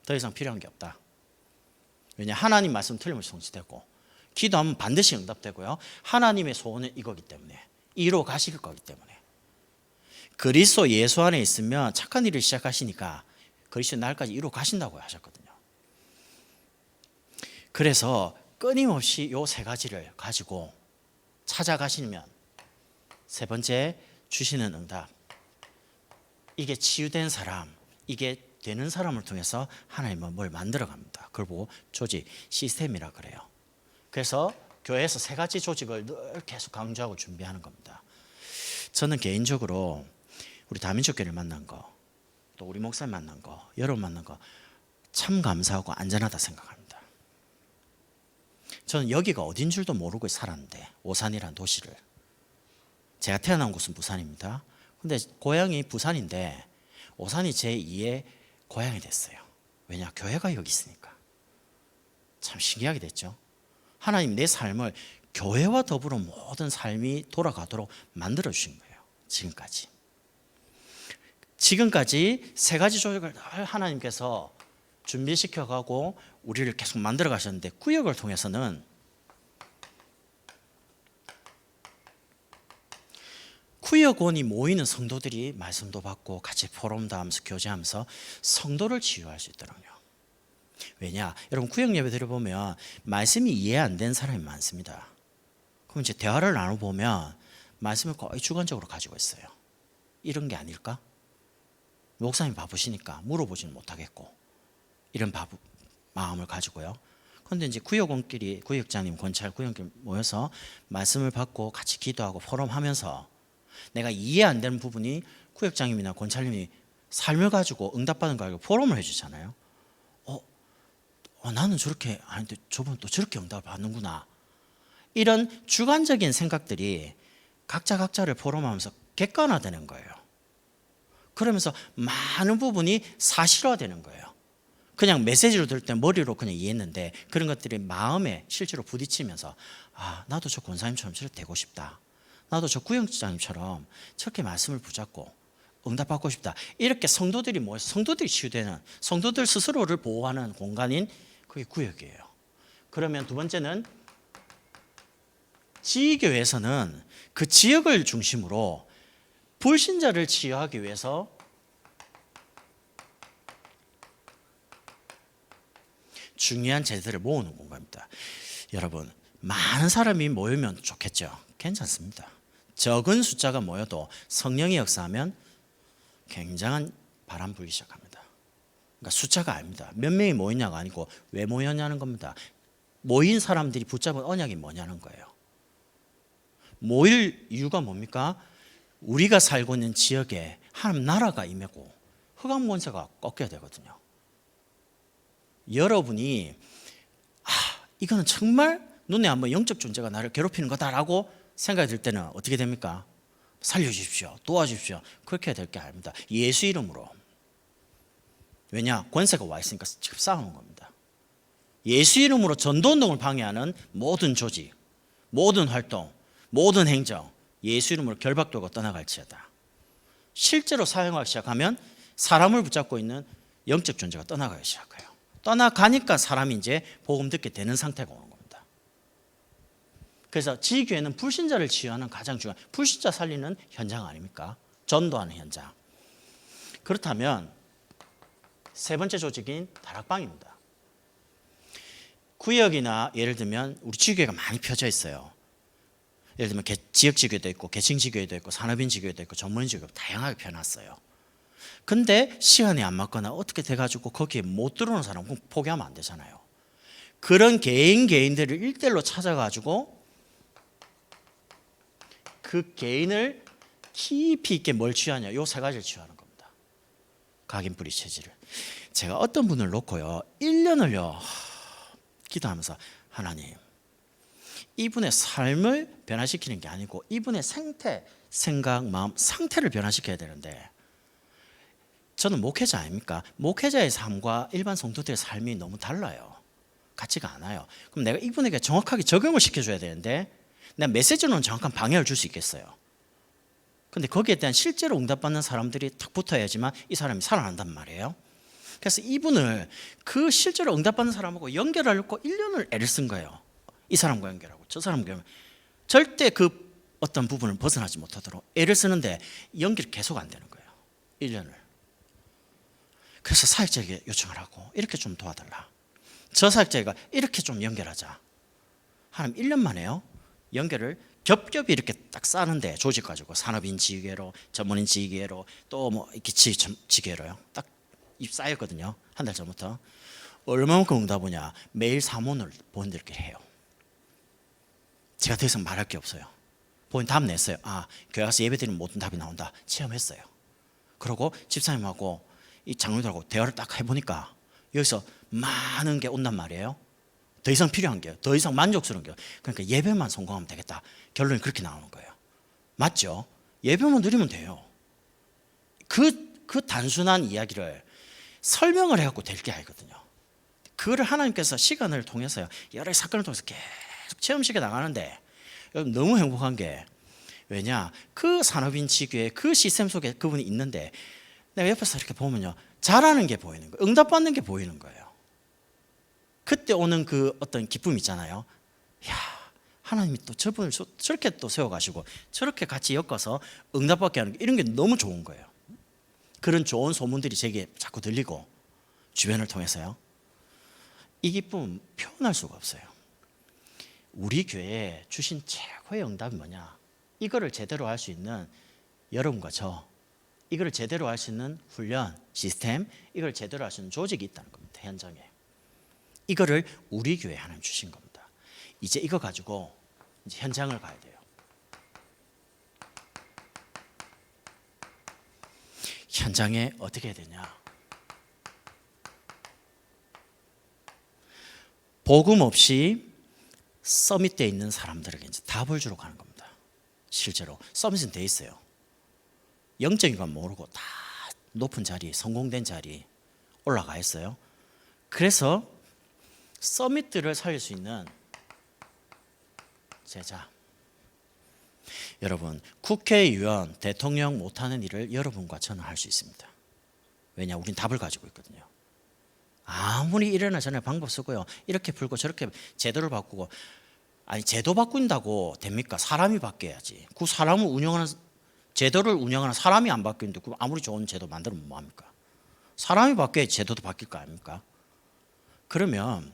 더 이상 필요한 게 없다. 왜냐 하나님 말씀 틀림없이 성취되고 기도하면 반드시 응답되고요. 하나님의 소원은 이거기 때문에 이루어 가실 거기 때문에 그리스도 예수 안에 있으면 착한 일을 시작하시니까 그리스도 날까지 이루어 가신다고 하셨거든요. 그래서 끊임없이 요 세 가지를 가지고 찾아가시면 세 번째 주시는 응답, 이게 치유된 사람, 이게 되는 사람을 통해서 하나님은 뭘 만들어 갑니다. 그걸 보고 조직, 시스템이라 그래요. 그래서 교회에서 세 가지 조직을 늘 계속 강조하고 준비하는 겁니다. 저는 개인적으로 우리 다민족교회를 만난 거, 또 우리 목사님 만난 거, 여러분 만난 거 참 감사하고 안전하다 생각합니다. 저는 여기가 어딘 줄도 모르고 살았는데 오산이라는 도시를, 제가 태어난 곳은 부산입니다. 근데 고향이 부산인데 오산이 제2의 고향이 됐어요. 왜냐? 교회가 여기 있으니까. 참 신기하게 됐죠. 하나님 내 삶을 교회와 더불어 모든 삶이 돌아가도록 만들어 주신 거예요. 지금까지 세 가지 조직을 하나님께서 준비시켜 가고 우리를 계속 만들어 가셨는데 구역을 통해서는 구역원이 모이는 성도들이 말씀도 받고 같이 포럼도 하면서 교제하면서 성도를 치유할 수 있더라고요. 왜냐? 여러분 구역 예배 들어보면 말씀이 이해 안 되는 사람이 많습니다. 그럼 이제 대화를 나눠보면 말씀을 거의 주관적으로 가지고 있어요. 이런 게 아닐까? 목사님 바쁘시니까 물어보지는 못하겠고 이런 마음을 가지고요. 그런데 이제 구역원끼리 구역장님, 권찰, 구역끼리 모여서 말씀을 받고 같이 기도하고 포럼하면서 내가 이해 안 되는 부분이 구역장님이나 권찰님이 삶을 가지고 응답받은 거 알고 포럼을 해주잖아요. 나는 저렇게 아닌데 저분 또 저렇게 응답을 받는구나. 이런 주관적인 생각들이 각자를 포럼하면서 객관화되는 거예요. 그러면서 많은 부분이 사실화되는 거예요. 그냥 메시지로 들을 때 머리로 그냥 이해했는데 그런 것들이 마음에 실제로 부딪히면서 나도 저 권사님처럼 저렇게 되고 싶다. 나도 저 구역장님처럼 저렇게 말씀을 붙잡고 응답받고 싶다. 이렇게 성도들이 모여서 성도들이 치유되는, 성도들 스스로를 보호하는 공간인 그게 구역이에요. 그러면 두 번째는 지교회에서는 그 지역을 중심으로 불신자를 치유하기 위해서 중요한 제자들을 모으는 공간입니다. 여러분 많은 사람이 모이면 좋겠죠. 괜찮습니다. 적은 숫자가 모여도 성령이 역사하면 굉장한 바람 불기 시작합니다. 그러니까 숫자가 아닙니다. 몇 명이 모이냐가 아니고 왜 모였냐는 겁니다. 모인 사람들이 붙잡은 언약이 뭐냐는 거예요. 모일 이유가 뭡니까? 우리가 살고 있는 지역에 하나님 나라가 임하고 흑암 권세가 꺾여야 되거든요. 여러분이 이거는 정말 눈에 한번 영적 존재가 나를 괴롭히는 거다라고 생각이 들 때는 어떻게 됩니까? 살려주십시오, 도와주십시오, 그렇게 해야 될 게 아닙니다. 예수 이름으로. 왜냐? 권세가 와 있으니까 지금 싸우는 겁니다. 예수 이름으로 전도운동을 방해하는 모든 조직, 모든 활동, 모든 행정, 예수 이름으로 결박되고 떠나갈지어다. 실제로 사용하기 시작하면 사람을 붙잡고 있는 영적 존재가 떠나가기 시작해요. 떠나가니까 사람이 이제 복음 듣게 되는 상태가 오는 겁니다. 그래서 지교회는 불신자를 치유하는 가장 중요한, 불신자 살리는 현장 아닙니까? 전도하는 현장. 그렇다면 세 번째 조직인 다락방입니다. 구역이나 예를 들면 우리 지교회가 많이 펴져 있어요. 예를 들면 지역 지교회도 있고 계층 지교회도 있고 산업인 지교회도 있고 전문인 지교회도 다양하게 펴놨어요. 근데 시간이 안 맞거나 어떻게 돼가지고 거기에 못 들어오는 사람은 포기하면 안 되잖아요. 그런 개인들을 일대일로 찾아가지고 그 개인을 깊이 있게 뭘 취하냐, 요 세 가지를 취하는 겁니다. 각인뿌리 체질을. 제가 어떤 분을 놓고요 1년을요 기도하면서, 하나님, 이분의 삶을 변화시키는 게 아니고 이분의 생태, 생각, 마음, 상태를 변화시켜야 되는데, 저는 목회자 아닙니까? 목회자의 삶과 일반 성도들의 삶이 너무 달라요. 같지가 않아요. 그럼 내가 이분에게 정확하게 적용을 시켜줘야 되는데 내가 메시지로는 정확한 방향을 줄 수 있겠어요. 근데 거기에 대한 실제로 응답받는 사람들이 탁 붙어야지만 이 사람이 살아난단 말이에요. 그래서 이분을 그 실제로 응답받는 사람하고 연결하려고 1년을 애를 쓴 거예요. 이 사람과 연결하고 저 사람과 연결하고. 절대 그 어떤 부분을 벗어나지 못하도록 애를 쓰는데 연결이 계속 안 되는 거예요. 1년을. 그래서 사역자에게 요청을 하고, 이렇게 좀 도와달라, 저 사역자가 이렇게 좀 연결하자. 하나님 1년 만에요 연결을 겹겹이 이렇게 딱 쌓는데, 조직 가지고 산업인 지계로, 전문인 지계로, 또 뭐 이렇게 지계로요 딱 쌓였거든요. 한 달 전부터. 얼마만큼 응답오냐, 매일 사문을 본인들께 해요. 제가 더 이상 말할 게 없어요. 본인 답 냈어요. 교회 가서 예배 드리면 모든 답이 나온다, 체험했어요. 그러고 집사님하고 이 장로들하고 대화를 딱 해보니까 여기서 많은 게 온단 말이에요. 더 이상 필요한 게요, 더 이상 만족스러운 게요. 그러니까 예배만 성공하면 되겠다, 결론이 그렇게 나오는 거예요. 맞죠? 예배만 드리면 돼요. 그 단순한 이야기를 설명을 해갖고 될 게 아니거든요. 그거를 하나님께서 시간을 통해서요, 여러 사건을 통해서 계속 체험시켜 나가는데, 너무 행복한 게, 왜냐, 그 산업인 지교의 그 시스템 속에 그분이 있는데 내가 옆에서 이렇게 보면요, 잘하는 게 보이는 거예요. 응답받는 게 보이는 거예요. 그때 오는 그 어떤 기쁨 있잖아요. 야, 하나님이 또 저분을 저렇게 또 세워가시고 저렇게 같이 엮어서 응답받게 하는 게, 이런 게 너무 좋은 거예요. 그런 좋은 소문들이 제게 자꾸 들리고 주변을 통해서요. 이 기쁨은 표현할 수가 없어요. 우리 교회에 주신 최고의 응답이 뭐냐, 이거를 제대로 할 수 있는 여러분과 저, 이걸 제대로 할 수 있는 훈련, 시스템, 이걸 제대로 할 수 있는 조직이 있다는 겁니다. 현장에. 이거를 우리 교회에 하나님 주신 겁니다. 이제 이거 가지고 이제 현장을 가야 돼요. 현장에 어떻게 해야 되냐, 복음 없이 서밋되어 있는 사람들에게 이제 답을 주러 가는 겁니다. 실제로 서밋은 돼 있어요. 영적인 건 모르고 다 높은 자리, 성공된 자리 올라가 있어요. 그래서 서밋들을 살릴 수 있는 제자. 여러분, 국회의원, 대통령 못하는 일을 여러분과 저는 할 수 있습니다. 왜냐, 우린 답을 가지고 있거든요. 아무리 이래나 저래나 방법 쓰고요, 이렇게 풀고 저렇게 제도를 바꾸고, 아니 제도 바꾼다고 됩니까? 사람이 바뀌어야지. 그 사람을 운영하는, 제도를 운영하는 사람이 안 바뀌는데 그 아무리 좋은 제도 만들면 뭐합니까? 사람이 바뀌어야 제도도 바뀔 거 아닙니까? 그러면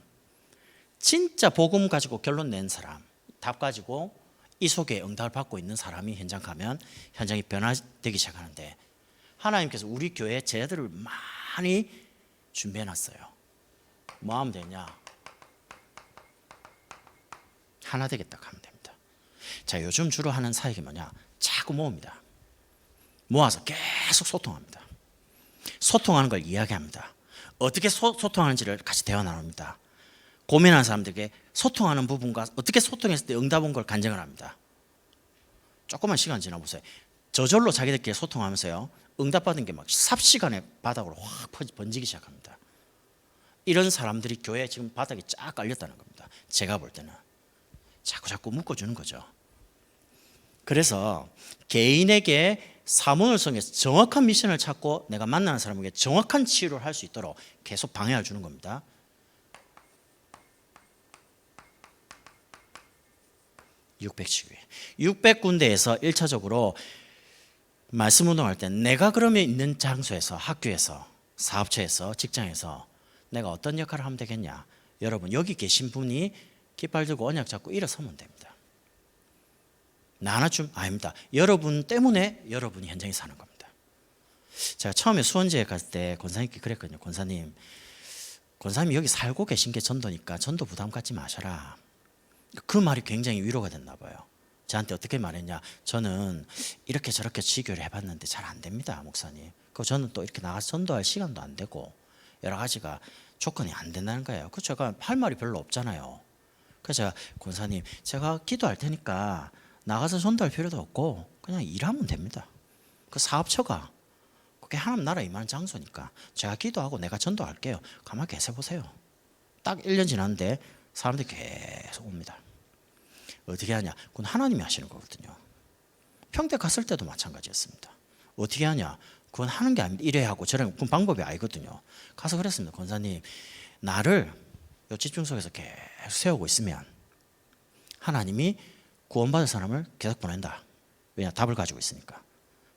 진짜 복음 가지고 결론 낸 사람, 답 가지고 이 속에 응답을 받고 있는 사람이 현장 가면 현장이 변화되기 시작하는데, 하나님께서 우리 교회에 제자들을 많이 준비해놨어요. 뭐 하면 되냐, 하나 되겠다 하면 됩니다. 자, 요즘 주로 하는 사역이 뭐냐? 자꾸 모읍니다. 모아서 계속 소통합니다. 소통하는 걸 이야기합니다. 어떻게 소통하는지를 같이 대화 나눕니다. 고민하는 사람들에게 소통하는 부분과 어떻게 소통했을 때 응답 온 걸 간증을 합니다. 조금만 시간 지나보세요. 저절로 자기들끼리 소통하면서요, 응답받은 게 막 삽시간에 바닥으로 확 번지기 시작합니다. 이런 사람들이 교회에 지금 바닥에 쫙 깔렸다는 겁니다. 제가 볼 때는 자꾸 묶어주는 거죠. 그래서 개인에게 사문을 통해서 정확한 미션을 찾고 내가 만나는 사람에게 정확한 치유를 할 수 있도록 계속 방해를 주는 겁니다. (600) 600군데에서 1차적으로 말씀 운동할 때 내가 그러면 있는 장소에서, 학교에서, 사업처에서, 직장에서 내가 어떤 역할을 하면 되겠냐? 여러분, 여기 계신 분이 깃발 들고 언약 잡고 일어서면 됩니다. 나 하나쯤 아닙니다. 여러분 때문에 여러분이 현장에 사는 겁니다. 제가 처음에 수원지에 갔을 때 권사님께 그랬거든요. 권사님 여기 살고 계신 게 전도니까 전도 부담 갖지 마셔라. 그 말이 굉장히 위로가 됐나 봐요. 저한테 어떻게 말했냐? 저는 이렇게 저렇게 지교를 해봤는데 잘 안 됩니다, 목사님. 그 저는 또 이렇게 나가서 전도할 시간도 안 되고 여러 가지가 조건이 안 된다는 거예요. 그 제가 할 말이 별로 없잖아요. 그래서 제가 권사님, 제가 기도할 테니까 나가서 전도할 필요도 없고 그냥 일하면 됩니다. 그 사업처가 그게 하나님 나라 임하는 장소니까 제가 기도하고 내가 전도할게요. 가만히 계셔 보세요. 딱 1년 지났는데 사람들이 계속 옵니다. 어떻게 하냐? 그건 하나님이 하시는 거거든요. 평택 갔을 때도 마찬가지였습니다. 어떻게 하냐? 그건 하는 게 아닙니다. 이래 하고 저래, 그건 방법이 아니거든요. 가서 그랬습니다. 권사님, 나를 이 집중석에서 계속 세우고 있으면 하나님이 구원받은 사람을 계속 보낸다. 왜냐? 답을 가지고 있으니까.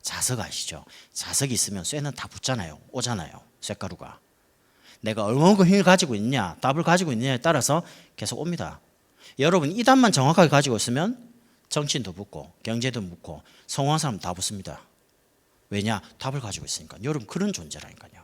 자석 아시죠? 자석이 있으면 쇠는 다 붙잖아요. 오잖아요. 쇳가루가. 내가 얼마만큼 힘을 가지고 있느냐, 답을 가지고 있느냐에 따라서 계속 옵니다. 여러분 이 답만 정확하게 가지고 있으면 정치인도 붙고 경제도 붙고 성공한 사람 다 붙습니다. 왜냐? 답을 가지고 있으니까. 여러분 그런 존재라니까요.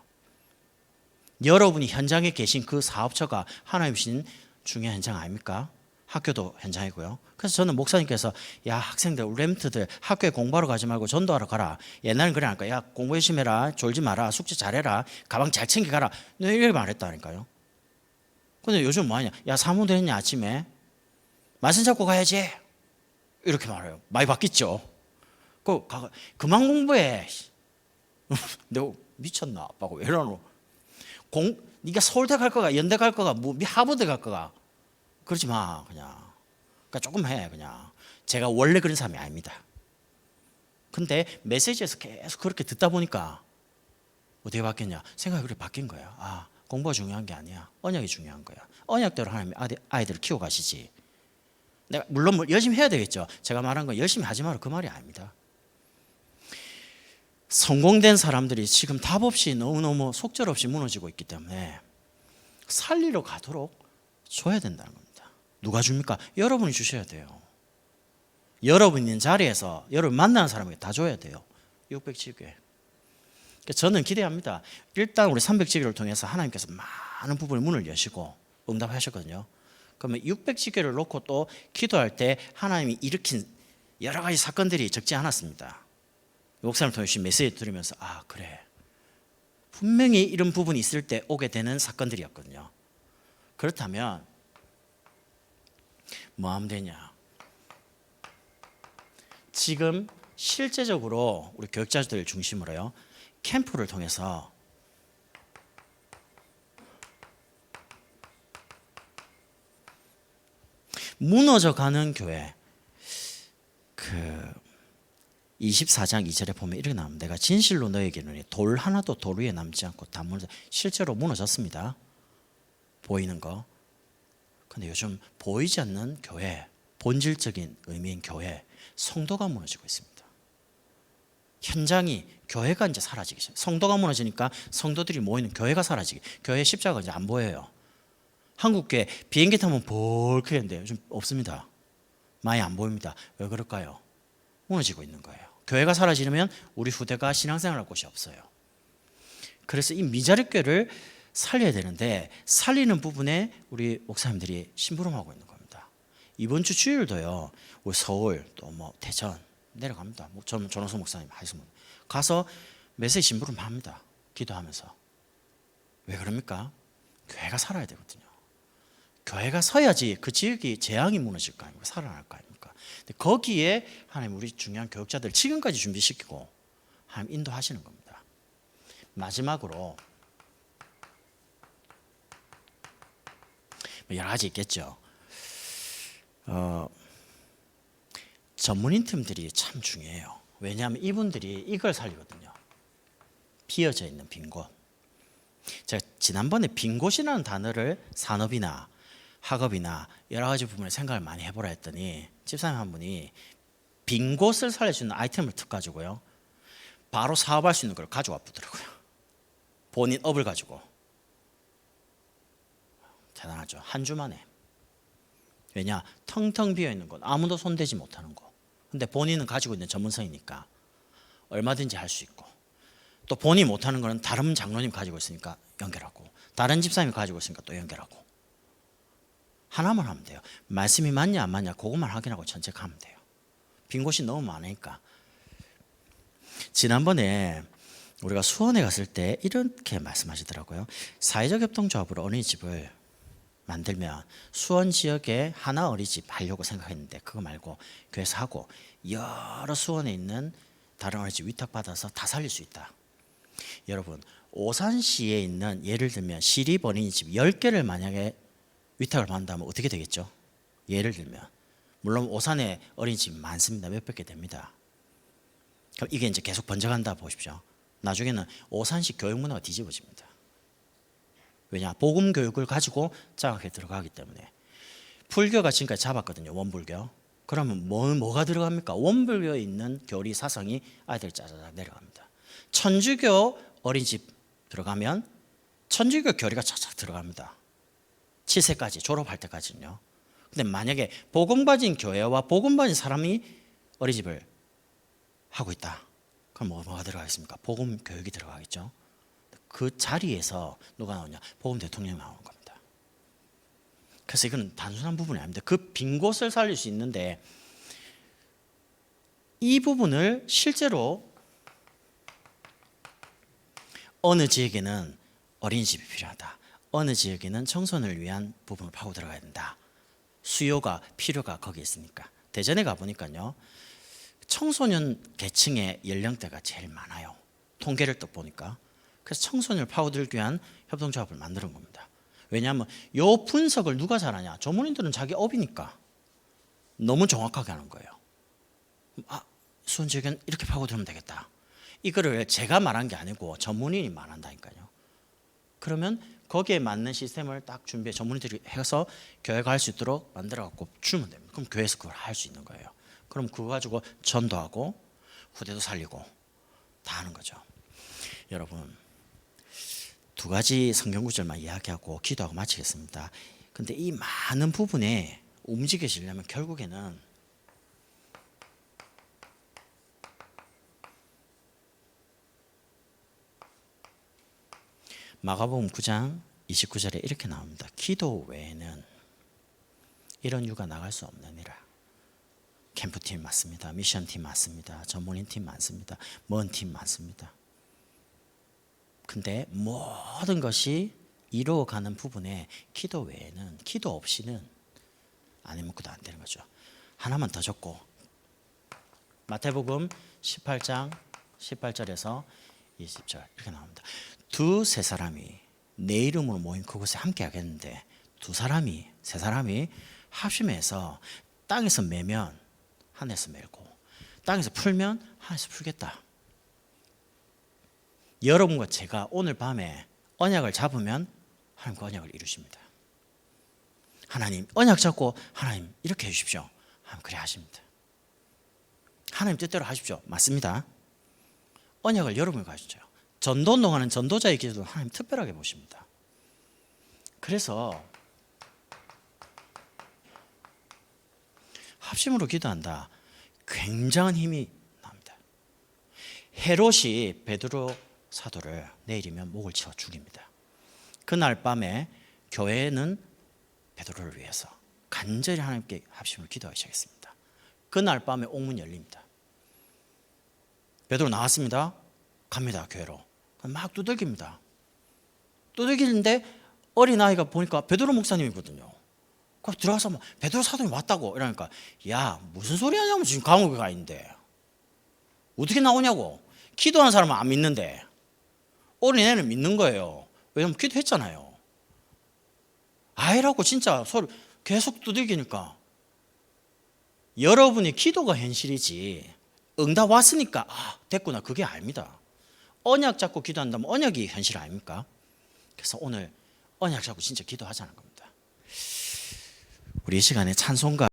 여러분이 현장에 계신 그 사업처가 하나님 주신 중요한 현장 아닙니까? 학교도 현장이고요. 그래서 저는 목사님께서 야 학생들 렘트들 학교에 공부하러 가지 말고 전도하러 가라. 옛날엔 그래 하니까 야 공부 열심히 해라. 졸지 마라. 숙제 잘해라. 가방 잘 챙겨가라. 이렇게 말했다니까요. 근데 요즘 뭐하냐? 야 사무도 했냐 아침에? 말씀 잡고 가야지. 이렇게 말해요. 많이 바뀌었죠. 그만 공부해. 내가 미쳤나 아빠가 왜 이러노? 네가 서울대 갈 거가 연대 갈 거가 뭐 하버드 갈 거가 그러지 마 그냥. 그러니까 조금 해 그냥. 제가 원래 그런 사람이 아닙니다. 근데 메시지에서 계속 그렇게 듣다 보니까 어떻게 바뀌었냐? 생각이 그렇게 바뀐 거야. 아 공부가 중요한 게 아니야. 언약이 중요한 거야. 언약대로 하나님이 아이들을 키워가시지. 내가 물론 열심히 해야 되겠죠. 제가 말한 건 열심히 하지 마라 그 말이 아닙니다. 성공된 사람들이 지금 답 없이 너무너무 속절없이 무너지고 있기 때문에 살리러 가도록 줘야 된다는 겁니다. 누가 줍니까? 여러분이 주셔야 돼요. 여러분 있는 자리에서 여러분 만나는 사람에게 다 줘야 돼요. 600지교회. 저는 기대합니다. 일단 우리 300지교를 통해서 하나님께서 많은 부분의 문을 여시고 응답하셨거든요. 그러면 600지교를 놓고 또 기도할 때 하나님이 일으킨 여러 가지 사건들이 적지 않았습니다. 목사님을 통해 주신 메시지 들으면서 아 그래 분명히 이런 부분이 있을 때 오게 되는 사건들이었거든요. 그렇다면 뭐 하면 되냐? 지금 실제적으로 우리 교육자들 중심으로요 캠프를 통해서 무너져가는 교회 24장 2절에 보면 이렇게 나옵니다. 내가 진실로 너에게 이르노니 돌 하나도 돌 위에 남지 않고 다 무너져. 실제로 무너졌습니다. 보이는 거. 근데 요즘 보이지 않는 교회, 본질적인 의미인 교회, 성도가 무너지고 있습니다. 현장이 교회가 이제 사라지기 시작. 성도가 무너지니까 성도들이 모이는 교회가 사라지기. 교회 십자가가 이제 안 보여요. 한국교회 비행기 타면 볼크는데 요즘 없습니다. 많이 안 보입니다. 왜 그럴까요? 무너지고 있는 거예요. 교회가 사라지면 우리 후대가 신앙생활할 곳이 없어요. 그래서 이 미자립교회를 살려야 되는데 살리는 부분에 우리 목사님들이 심부름하고 있는 겁니다. 이번 주 주일도요. 우리 서울 또 뭐 대전 내려갑니다. 뭐 저는 전호수 목사님 하시면 가서 메시지 심부름 합니다. 기도하면서. 왜 그럽니까? 교회가 살아야 되거든요. 교회가 서야지 그 지역이 재앙이 무너질 거 아닙니까? 살아날 거 아닙니까? 근데 거기에 하나님 우리 중요한 교육자들 지금까지 준비시키고 하나님 인도하시는 겁니다. 마지막으로 여러 가지 있겠죠. 전문인 팀들이 참 중요해요. 왜냐하면 이분들이 이걸 살리거든요. 비어져 있는 빈 곳. 제가 지난번에 빈 곳이라는 단어를 산업이나 학업이나 여러 가지 부분에 생각을 많이 해보라 했더니 집사님 한 분이 빈 곳을 살릴 수 있는 아이템을 툭 가지고요. 바로 사업할 수 있는 걸 가져와 보더라고요. 본인 업을 가지고. 대단하죠. 한 주 만에. 왜냐? 텅텅 비어있는 것, 아무도 손대지 못하는 것. 근데 본인은 가지고 있는 전문성이니까 얼마든지 할 수 있고, 또 본인이 못하는 거는 다른 장로님 가지고 있으니까 연결하고, 다른 집사님이 가지고 있으니까 또 연결하고. 하나만 하면 돼요. 말씀이 맞냐 안 맞냐 그것만 확인하고 전체하면 돼요. 빈 곳이 너무 많으니까. 지난번에 우리가 수원에 갔을 때 이렇게 말씀하시더라고요. 사회적 협동조합으로 어린이집을 만들면 수원 지역에 하나 어린이집 하려고 생각했는데 그거 말고 교회에서 하고 여러 수원에 있는 다른 어린이집 위탁받아서 다 살릴 수 있다. 여러분 오산시에 있는 예를 들면 시립 어린이집 10개를 만약에 위탁을 받는다면 어떻게 되겠죠? 예를 들면 물론 오산에 어린이집 많습니다. 몇백 개 됩니다. 그럼 이게 이제 계속 번져간다 보십시오. 나중에는 오산시 교육 문화가 뒤집어집니다. 왜냐? 복음 교육을 가지고 장학에 들어가기 때문에. 불교가 지금까지 잡았거든요. 원불교. 그러면 뭐가 들어갑니까? 원불교에 있는 교리 사상이 아이들 짜자자 내려갑니다. 천주교 어린이집 들어가면 천주교 교리가 차차 들어갑니다. 7세까지 졸업할 때까지는요. 근데 만약에 복음 가진 교회와 복음 가진 사람이 어린이집을 하고 있다. 그럼 뭐가 들어가겠습니까? 복음 교육이 들어가겠죠. 그 자리에서 누가 나오냐? 복음 대통령이 나오는 겁니다. 그래서 이건 단순한 부분이 아닙니다. 그 빈 곳을 살릴 수 있는데 이 부분을 실제로 어느 지역에는 어린이집이 필요하다. 어느 지역에는 청소년을 위한 부분을 파고 들어가야 된다. 수요가 필요가 거기 있으니까. 대전에 가보니까요. 청소년 계층의 연령대가 제일 많아요. 통계를 또 보니까. 그래서 청소년을 파고들기 위한 협동조합을 만드는 겁니다. 왜냐하면 이 분석을 누가 잘하냐? 전문인들은 자기 업이니까 너무 정확하게 하는 거예요. 수원 지역엔 이렇게 파고들면 되겠다. 이거를 제가 말한 게 아니고 전문인이 말한다니까요. 그러면 거기에 맞는 시스템을 딱 준비해 전문인들이 해서 교회가 할 수 있도록 만들어갖고 주면 됩니다. 그럼 교회에서 그걸 할 수 있는 거예요. 그럼 그거 가지고 전도하고 후대도 살리고 다 하는 거죠. 여러분 두 가지 성경 구절만 이야기하고 기도하고 마치겠습니다. 근데 이 많은 부분에 움직여지려면 결국에는 마가복음 9장 29절에 이렇게 나옵니다. 기도 외에는 이런 이유가 나갈 수 없느니라. 캠프팀 맞습니다. 미션팀 맞습니다. 전문인팀 많습니다. 먼 팀 많습니다. 근데 모든 것이 이루어가는 부분에 기도 외에는 기도 없이는 아무것도 안 되는 거죠. 하나만 더 적고 마태복음 18장 18절에서 20절 이렇게 나옵니다. 두세 사람이 내 이름으로 모인 그곳에 함께 하겠는데 두 사람이 세 사람이 합심해서 땅에서 매면 하늘에서 멜고 땅에서 풀면 하늘에서 풀겠다. 여러분과 제가 오늘 밤에 언약을 잡으면 하나님 그 언약을 이루십니다. 하나님 언약 잡고 하나님 이렇게 해주십시오. 하나님 그래 하십니다. 하나님 뜻대로 하십시오. 맞습니다. 언약을 여러분이 가지죠. 전도운동하는 전도자의 기도도 하나님 특별하게 보십니다. 그래서 합심으로 기도한다. 굉장한 힘이 납니다. 헤롯이 베드로 사도를 내일이면 목을 치워 죽입니다. 그날 밤에 교회는 베드로를 위해서 간절히 하나님께 합심을 기도하기 시작했습니다. 그날 밤에 옥문이 열립니다. 베드로 나왔습니다. 갑니다, 교회로. 막 두들깁니다. 두들기는데 어린아이가 보니까 베드로 목사님이거든요. 그 들어가서 막 베드로 사도님 왔다고 이러니까, 야, 무슨 소리 하냐면 지금 감옥에 가 있는데 어떻게 나오냐고. 기도하는 사람은 안 믿는데 어린애는 믿는 거예요. 왜냐면 기도했잖아요. 아이라고 진짜 소리 계속 두들기니까, 여러분이 기도가 현실이지 응답 왔으니까 됐구나, 그게 아닙니다. 언약 잡고 기도한다면 언약이 현실 아닙니까? 그래서 오늘 언약 잡고 진짜 기도하자는 겁니다. 우리 이 시간에 찬송가